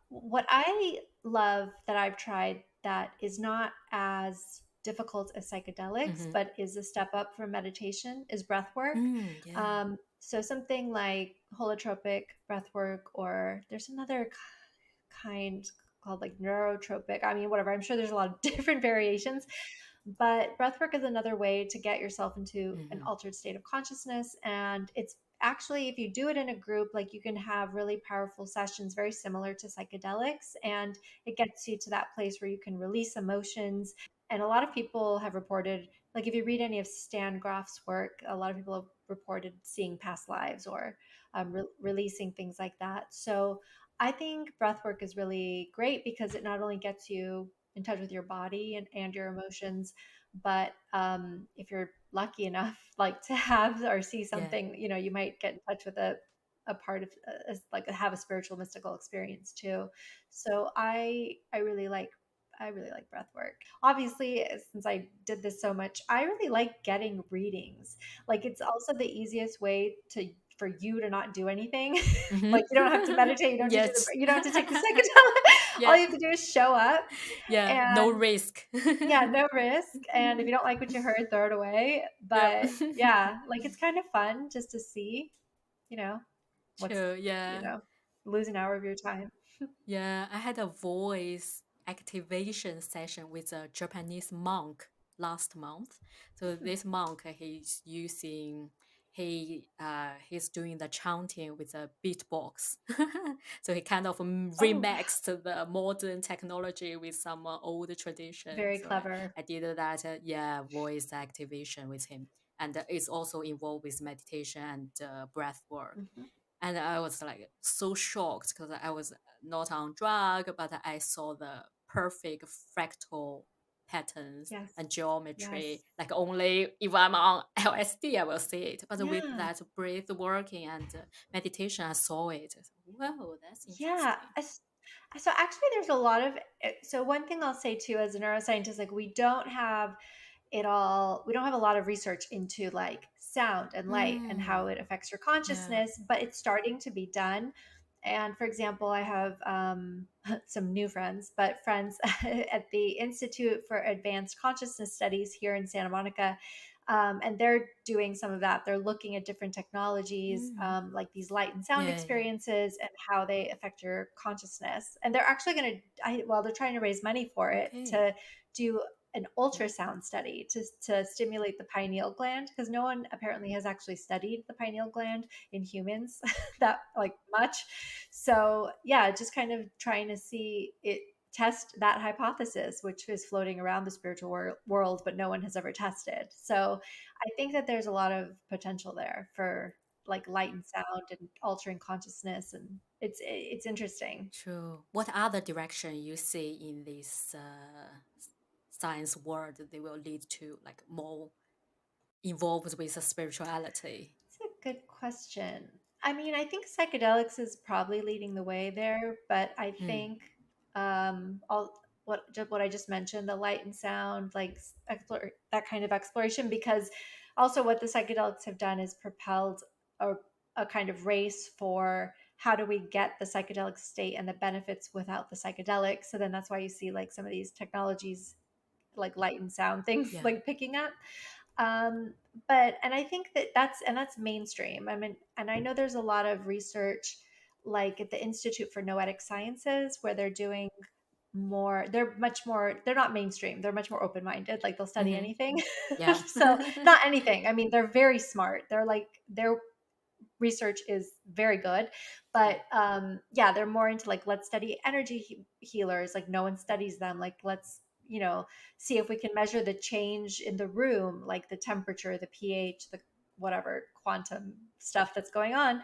What I love that I've tried that is not as difficult as psychedelics, Mm-hmm. but is a step up from meditation is breath work. Mm, yeah. So something like holotropic breath work, or there's another kind called like neurotropic. I mean, whatever. I'm sure there's a lot of different variations, but breathwork is another way to get yourself into an Mm-hmm. altered state of consciousness. And it's actually, if you do it in a group, like you can have really powerful sessions very similar to psychedelics. And it gets you to that place where you can release emotions. And a lot of people have reported, like if you read any of Stan Groff's work, a lot of people have reported seeing past lives or releasing things like that. So I think breath work is really great because it not only gets you in touch with your body and your emotions, but if you're lucky enough, like to have or see Yeah. something, you might get in touch with a part of like have a spiritual mystical experience too. So I really like breath work. Obviously, since I did this so much, I really like getting readings. Like it's also the easiest way to for you to not do anything. Like you don't have to Mm-hmm. meditate, you don't have to do Yes. you don't have to take the psychedelic. All Yeah. you have to do is show up Yeah. No and risk. yeah, no risk. And if you don't like what you heard, throw it away. Yep. But yeah, like it's kind of fun just to see, you know, what's, True. you Yeah. know, lose an hour of your time. Yeah, I had a voice activation session with a Japanese monk last month. So this monk, he's doing the chanting with a beatbox. So he kind of Oh, wow. remixed the modern technology with some old tradition. Very So clever. I did that, yeah, voice activation with him, and it's also involved with meditation and breath work. Hmm. And I was like so shocked because I was not on drug, but I saw the perfect fractal patterns Yes. and Yes. geometry. Like only if I'm on LSD, I will see it. But with Yeah. that breath working and meditation, I saw it. Wow, that's Yeah. interesting. So actually, there's a lot of, so one thing I'll say too, as a neuroscientist, like we don't have a lot of research into like sound and light and how Hmm. it affects your Yeah. consciousness, but it's starting to be done. And for example, I have some new friends, but friends at the Institute for Advanced Consciousness Studies here in Santa Monica. And they're doing some of that. They're looking at different technologies, Mm. like these light and sound Yeah, yeah. experiences, and how they affect your consciousness. And they're actually going to, well, they're trying to raise money for it Okay. to do an ultrasound study to stimulate the pineal gland, because no one apparently has actually studied the pineal gland in humans that like much. So yeah, just kind of trying to see it, test that hypothesis, which is floating around the spiritual world, but no one has ever tested. So I think that there's a lot of potential there for like light and sound and altering consciousness, and it's interesting. True. What other direction you see in this science world they will lead to like more involved with the spirituality? It's a good question. I mean, I think psychedelics is probably leading the way there, but I Mm. think all what I just mentioned, the light and sound, like that kind of exploration, because also what the psychedelics have done is propelled a, a kind of race for how do we get the psychedelic state and the benefits without the psychedelics. So then that's why you see like some of these technologies like light and sound things Yeah. like picking up. um but and I think that that's mainstream. I mean, and I know there's a lot of research like at the Institute for Noetic Sciences where they're doing more, they're much more, they're not mainstream, they're much more open-minded, like they'll study Mm-hmm. anything. Yeah. So not anything, I mean, they're very smart, they're like they're research is very good, Yeah. but yeah, they're more into like let's study energy healers, like no one studies them, like let's, you know, see if we can measure the change in the room, like the temperature, the pH, the whatever quantum stuff that's going on.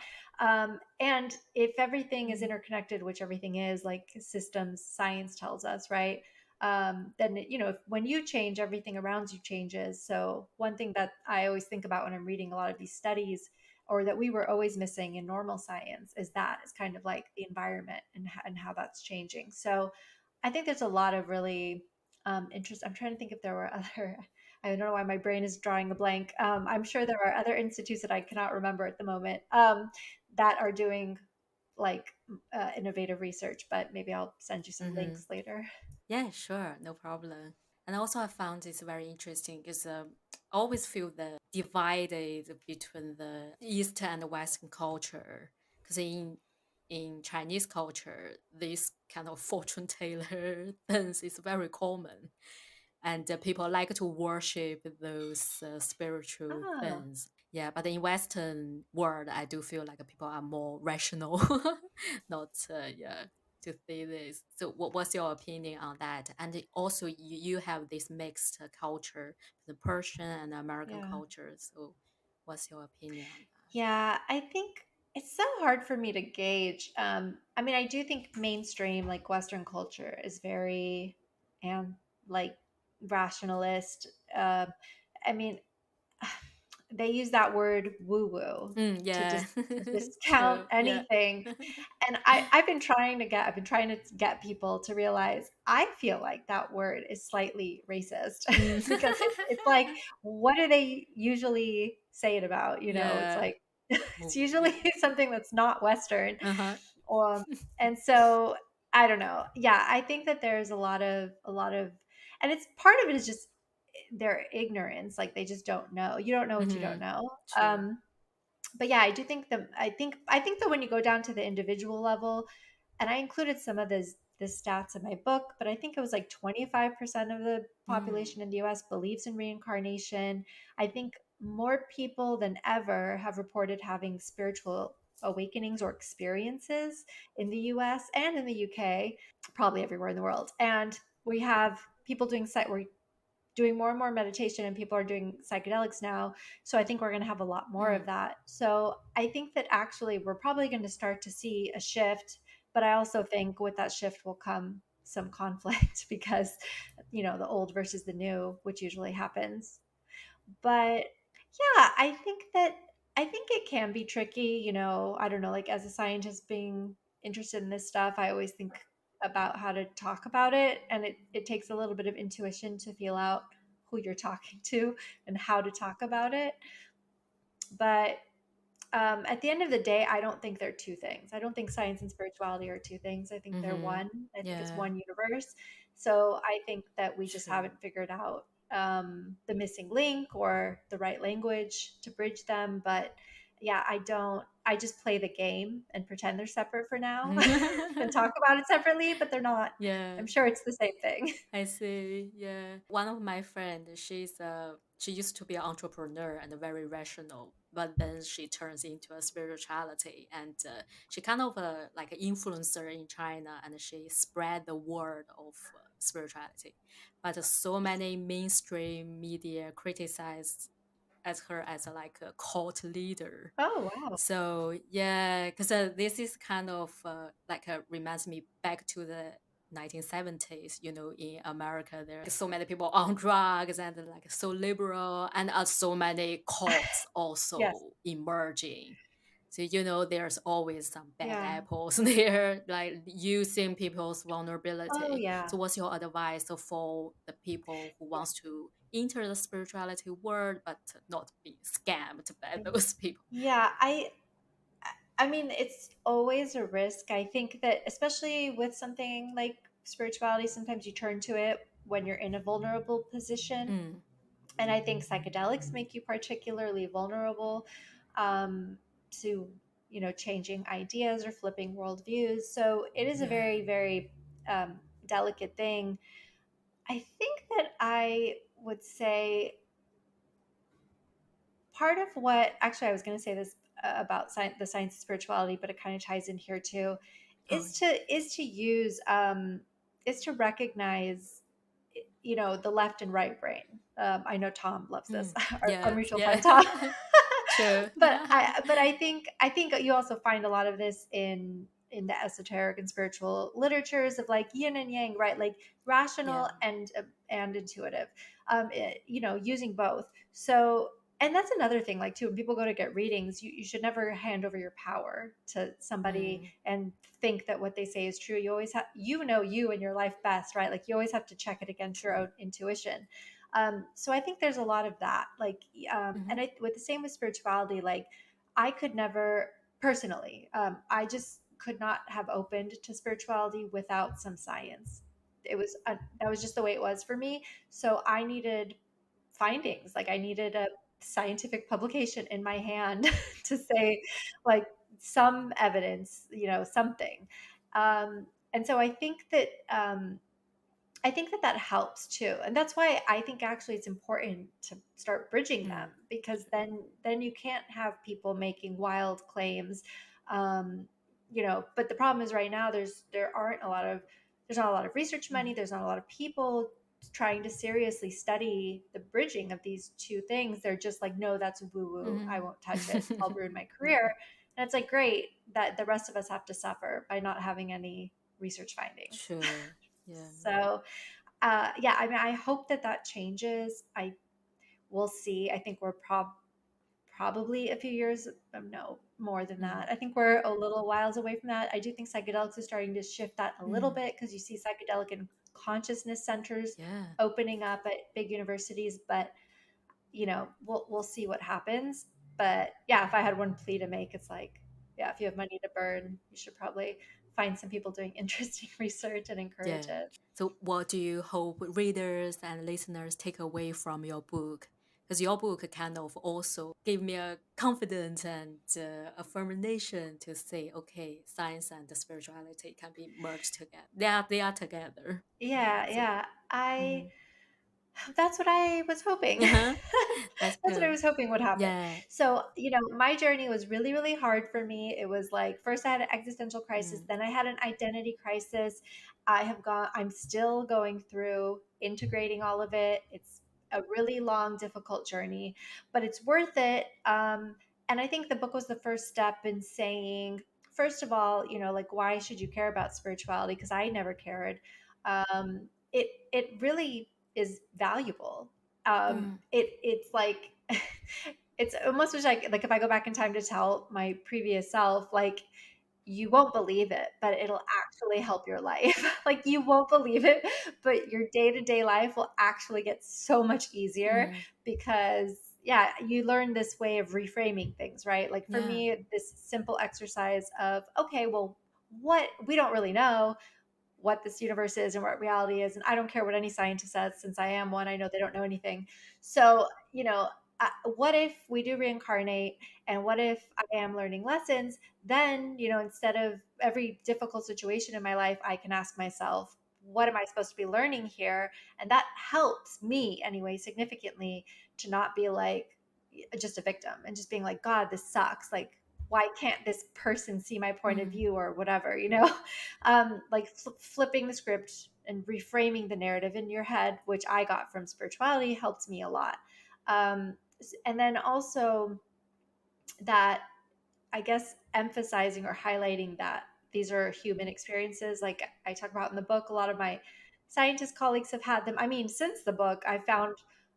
And if everything is Mm. interconnected, which everything is, like systems science tells us, right? Then you know, if, when you change, everything around you changes. So one thing that I always think about when I'm reading a lot of these studies, or that we were always missing in normal science, is that is kind of like the environment and how that's changing. So I think there's a lot of really interest. I'm trying to think if there were other, I don't know why my brain is drawing a blank. I'm sure there are other institutes that I cannot remember at the moment, that are doing like innovative research, but maybe I'll send you some Mm-hmm. links later. Yeah, sure, no problem. And also, I found this very interesting because I always feel the divided between the East and the Western culture. Because in Chinese culture, this kind of fortune teller things is very common, and people like to worship those spiritual Oh, things. Yeah, but in Western world, I do feel like people are more rational, not yeah, to see this. So, what's your opinion on that? And also, you have this mixed culture, the Persian and American yeah. culture. So, what's your opinion on Yeah, I think it's so hard for me to gauge. I mean, I do think mainstream, like Western culture, is very and like rationalist. I mean, they use that word woo woo that? to Yeah, to discount true. Yeah. anything. And I've been trying to get people to realize I feel like that word is slightly racist Mm. because it's like, what do they usually say it about? You know, it's Yeah. like it's Movie. usually Yeah. something that's not Western. Uh-huh. And so I don't know. Yeah, I think that there's a lot of, and it's part of it is just their ignorance. Like they just don't know. You don't know what you don't Mm-hmm. know. True. But yeah, I do think I think that when you go down to the individual level, and I included some of the stats in my book, but I think it was like 25% of the Mm. population in the US believes in reincarnation. I think more people than ever have reported having spiritual awakenings or experiences in the US and in the UK, probably everywhere in the world. And we have people doing we're doing more and more meditation, and people are doing psychedelics now. So I think we're going to have a lot more of Mm. that. So I think that actually we're probably going to start to see a shift, but I also think with that shift will come some conflict because, you know, the old versus the new, which usually happens. But yeah, I think it can be tricky, you know, I don't know, like as a scientist being interested in this stuff, I always think about how to talk about it, and it takes a little bit of intuition to feel out who you're talking to and how to talk about it. But at the end of the day, I don't think they're two things. I don't think science and spirituality are two things. I think they're Mm-hmm. one. I think it's Yeah. one universe. So I think that we just True. haven't figured out. the missing link or the right language to bridge them. But yeah, I don't. I just play the game and pretend they're separate for now and talk about it separately, but they're not. Yeah. I'm sure it's the same thing. I see. Yeah. One of my friends, she used to be an entrepreneur and very rational, but then she turns into a spirituality, and she kind of like an influencer in China, and she spread the word of spirituality. But so many mainstream media criticized as her as like a cult leader. Oh wow. So yeah, because this is kind of like reminds me back to the 1970s. You know, in America, there are so many people on drugs and like so liberal, and so many cults Yes. also emerging. So you know, there's always some bad Yeah. apples there, like using people's Oh vulnerability. yeah. So what's your advice for the people who wants to enter the spirituality world but not be scammed by those people? Yeah, I mean, it's always a risk. I think that especially with something like spirituality, sometimes you turn to it when you're in a vulnerable position. Mm, And I think psychedelics make you particularly vulnerable to, changing ideas or flipping worldviews. So it is a yeah. very, very delicate thing. I think that I would say part of what actually I was going to say this about the science of spirituality, but it kind of ties in here too, Oh, is to use is to recognize the left and right brain. I know Tom loves this, our yeah, mutual friend Tom. yeah. True. but I think you also find a lot of this in the esoteric and spiritual literatures of like yin and yang, right? Like Yeah. rational and intuitive, using both. So, and that's another thing, like too, when people go to get readings, you should never hand over your power to somebody Mm, and think that what they say is true. You always have, you and your life best, right? Like you always have to check it against your true. own intuition. So I think there's a lot of that, like, Hmm. and with the same with spirituality, like I could never personally, I just could not have opened to spirituality without some science. That was just the way it was for me. So I needed findings, like I needed a scientific publication in my hand to say like some evidence, something. And so I think that helps too, and that's why I think actually it's important to start bridging them, Mm, because true. then you can't have people making wild claims. But the problem is right now there's not a lot of research money, Mm, there's not a lot of people trying to seriously study the bridging of these two things. They're just like, no, that's woo woo, I mm. won't touch it, I'll ruin my Yeah. career. And it's like, great that the rest of us have to suffer by not having any research findings. True. Yeah. So yeah, I mean, I hope that that changes. I will see. I think we're probably a few years, no, more than Mm, that. I think we're a little whiles away from that. I do think psychedelics is starting to shift that a little mm. bit, because you see psychedelic and consciousness centers Yeah. opening up at big universities. But we'll see what happens. But yeah, if I had one plea to make, it's like, yeah, if you have money to burn, you should probably find some people doing interesting research and encourage Yeah. it. So, what do you hope readers and listeners take away from your book? Because your book kind of also gave me a confidence and affirmation to say, okay, science and spirituality can be merged together. They are together. Yeah, So, yeah. I mhm. That's what I was hoping. Uh-huh. That's That's what I good. was hoping would happen. Yeah. So, my journey was really, really hard for me. It was like, first I had an existential crisis, Mm, then I had an identity crisis. I'm still going through integrating all of it. It's a really long, difficult journey, but it's worth it. And I think the book was the first step in saying, first of all, like, why should you care about spirituality? Because I never cared. It really is valuable. mm, It's like it's almost wish like if I go back in time to tell my previous self, like, you won't believe it, but it'll actually help your life. Like, you won't believe it, but your day-to-day life will actually get so much easier, mm, because yeah, you learn this way of reframing things, right? Like for yeah. me, this simple exercise of, okay, well, what we don't really know, what this universe is and what reality is. And I don't care what any scientist says, since I am one, I know they don't know anything. So, what if we do reincarnate, and what if I am learning lessons? Then, instead of every difficult situation in my life, I can ask myself, what am I supposed to be learning here? And that helps me anyway, significantly, to not be like just a victim and just being like, God, this sucks. Like, why can't this person see my point of Mm. view, or whatever, like flipping the script and reframing the narrative in your head, which I got from spirituality, helped me a lot. And then also that, I guess, emphasizing or highlighting that these are human experiences. Like I talk about in the book, a lot of my scientist colleagues have had them. I mean, since the book, I found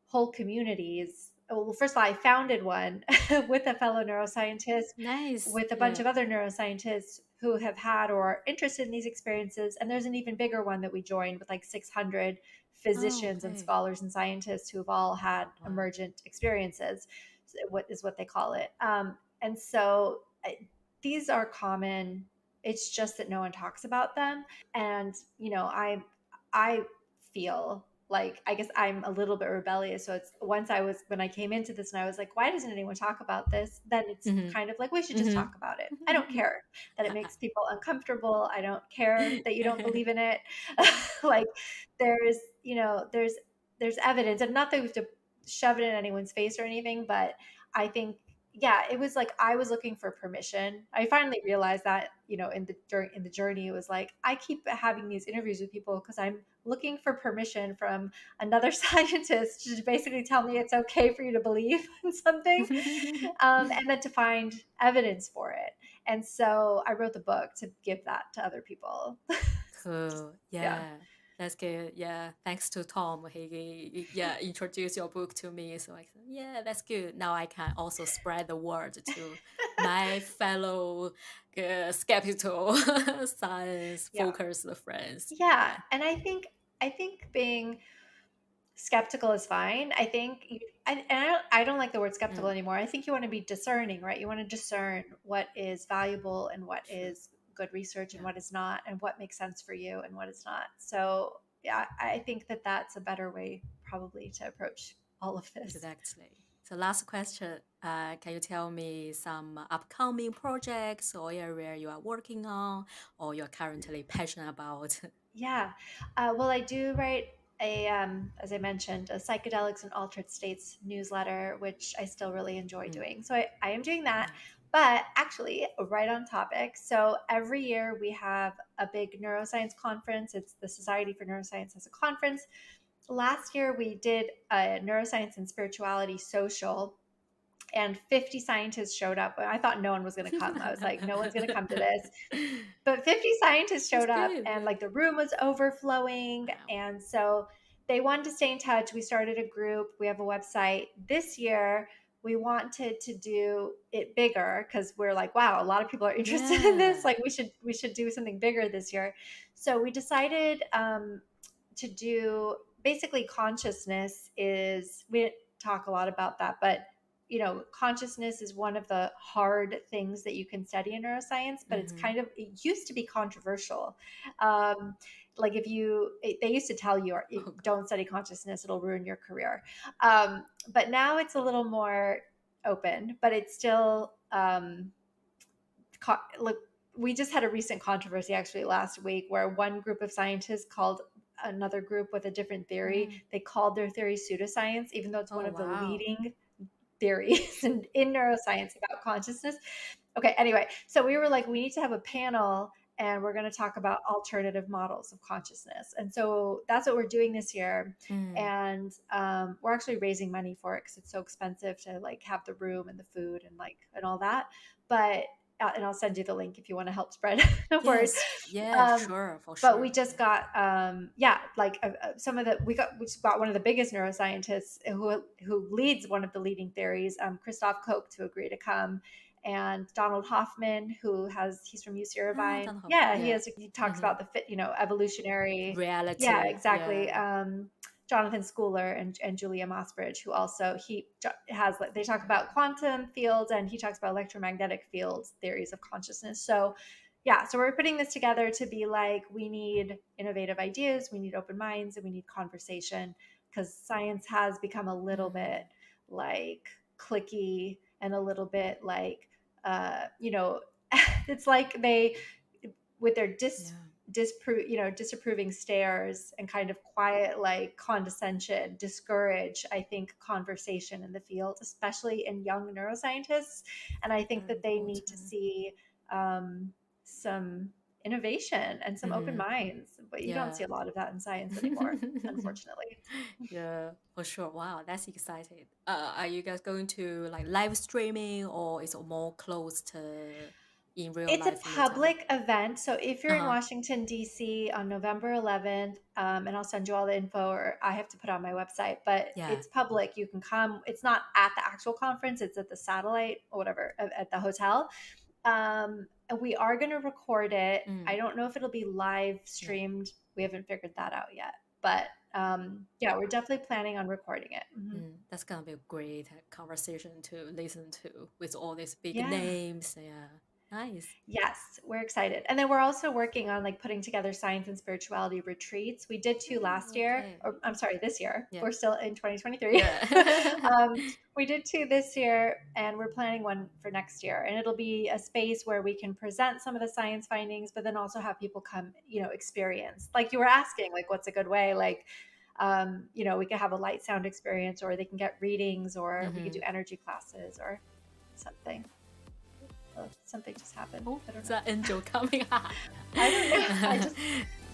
whole communities. Well, first of all, I founded one with a fellow neuroscientist, Nice. with a bunch Yeah. of other neuroscientists who have had or are interested in these experiences. And there's an even bigger one that we joined with like 600 Oh, physicians and okay. scholars and scientists who have all had Wow. emergent experiences, what is what they call it. And so these are common. It's just that no one talks about them. And I feel like, I guess I'm a little bit rebellious. So it's, when I came into this and I was like, why doesn't anyone talk about this? Then it's Hmm. kind of like, we should just Hmm. talk about it. I don't care that it makes people uncomfortable. I don't care that you don't believe in it. Like, there's, there's evidence, and not that we have to shove it in anyone's face or anything, but I think, yeah, it was like I was looking for permission. I finally realized that, in the journey, it was like I keep having these interviews with people because I'm looking for permission from another scientist to basically tell me it's okay for you to believe in something, and then to find evidence for it. And so I wrote the book to give that to other people. Cool. Yeah. Yeah. That's good. Yeah. Thanks to Tom. He introduced your book to me. So I said, yeah, that's good. Now I can also spread the word to my fellow skeptical science Yeah. focused friends. Yeah. Yeah. And I think being skeptical is fine. I think I don't like the word skeptical Mm, anymore. I think you want to be discerning, right? You want to discern what is valuable and what true. is good research and Yeah. what is not, and what makes sense for you and what is not. So yeah, I think that that's a better way probably to approach all of this. Exactly. So last question, can you tell me some upcoming projects or area you are working on or you're currently passionate about? Yeah. Well, I do write as I mentioned, a psychedelics and altered states newsletter, which I still really enjoy Mm, doing. So I am doing that. nice. But actually, right on topic. So every year we have a big neuroscience conference. It's the Society for Neuroscience has a conference. Last year we did a neuroscience and spirituality social, and 50 scientists showed up. I thought no one was going to come. I was like, no one's going to come to this, but 50 scientists That's showed up, good. and Yeah. like the room was overflowing. Wow. And so they wanted to stay in touch. We started a group. We have a website. This year we wanted to do it bigger because we're like, wow, a lot of people are interested in this. Yeah. Like, we should do something bigger this year. So we decided to do, basically, consciousness is, we didn't talk a lot about that, but consciousness is one of the hard things that you can study in neuroscience, but Mm-hmm. it used to be controversial. Um, like, they used to tell you, Oh God. don't study consciousness, it'll ruin your career. But now it's a little more open, but it's still, look, we just had a recent controversy actually last week where one group of scientists called another group with a different theory, Mm. they called their theory pseudoscience, even though it's one Oh of the wow. leading theories in neuroscience about consciousness. Okay, anyway, so we were like, we need to have a panel and we're going to talk about alternative models of consciousness. And so that's what we're doing this year. Mm. And we're actually raising money for it because it's so expensive to like have the room and the food and like and all that. But and I'll send you the link if you want to help spread the word. Yes. Yeah. Um, Sure. For but we sure. just Yeah. got like some of the we just got one of the biggest neuroscientists who leads one of the leading theories, Christoph Koch, to agree to come, and Donald Hoffman, he's from UC Ah, Irvine. don't hope. Yeah, Yeah. he talks Mm-hmm. about the fit, evolutionary. Yeah, Reality. exactly. Yeah. Jonathan Schooler and Julia Mossbridge, who also has, they talk about quantum fields, and he talks about electromagnetic fields theories of consciousness. So yeah, so we're putting this together to be like, we need innovative ideas, we need open minds, and we need conversation, because science has become a little bit like clicky and a little bit like, you know, it's like they, with their disapproving stares and kind of quiet like condescension, discourage, I think, conversation in the field, especially in young neuroscientists. And I think Very that they need to important. see some innovation and some open minds, but you don't see Yeah. a lot of that in science anymore, unfortunately. Yeah, for sure. Wow, that's exciting. Are you guys going to like live streaming or is it more close to in real It's a life meeting? public event. So if you're in Uh-huh. Washington, D.C. on November 11th, and I'll send you all the info, or I have to put it on my website, but Yeah. it's public. You can come. It's not at the actual conference, it's at the satellite or whatever, at the hotel. And we are going to record it. I don't know if it'll be live Yeah. streamed. We haven't figured that out yet. But yeah, we're definitely planning on recording it. Mhm. That's gonna be a great conversation to listen to with all these big Yeah. names. Yeah. Nice. Yes, we're excited. And then we're also working on like putting together science and spirituality retreats. We did two last year, Okay. or I'm sorry, this year. Yeah. We're still in 2023. Yeah. We did two this year, and we're planning one for next year. And it'll be a space where we can present some of the science findings, but then also have people come, experience. Like you were asking, like, what's a good way? Like, we could have a light sound experience, or they can get readings, or we could do energy classes or something. Oh, something just happened. Oh, I don't is know. that angel coming? I don't know.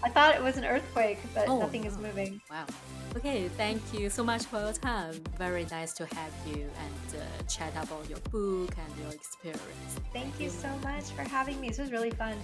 I thought it was an earthquake, but Oh nothing is no. moving. Wow. Okay, thank you so much for your time. Very nice to have you and chat about your book and your experience. Thank you so much for having me. This was really fun.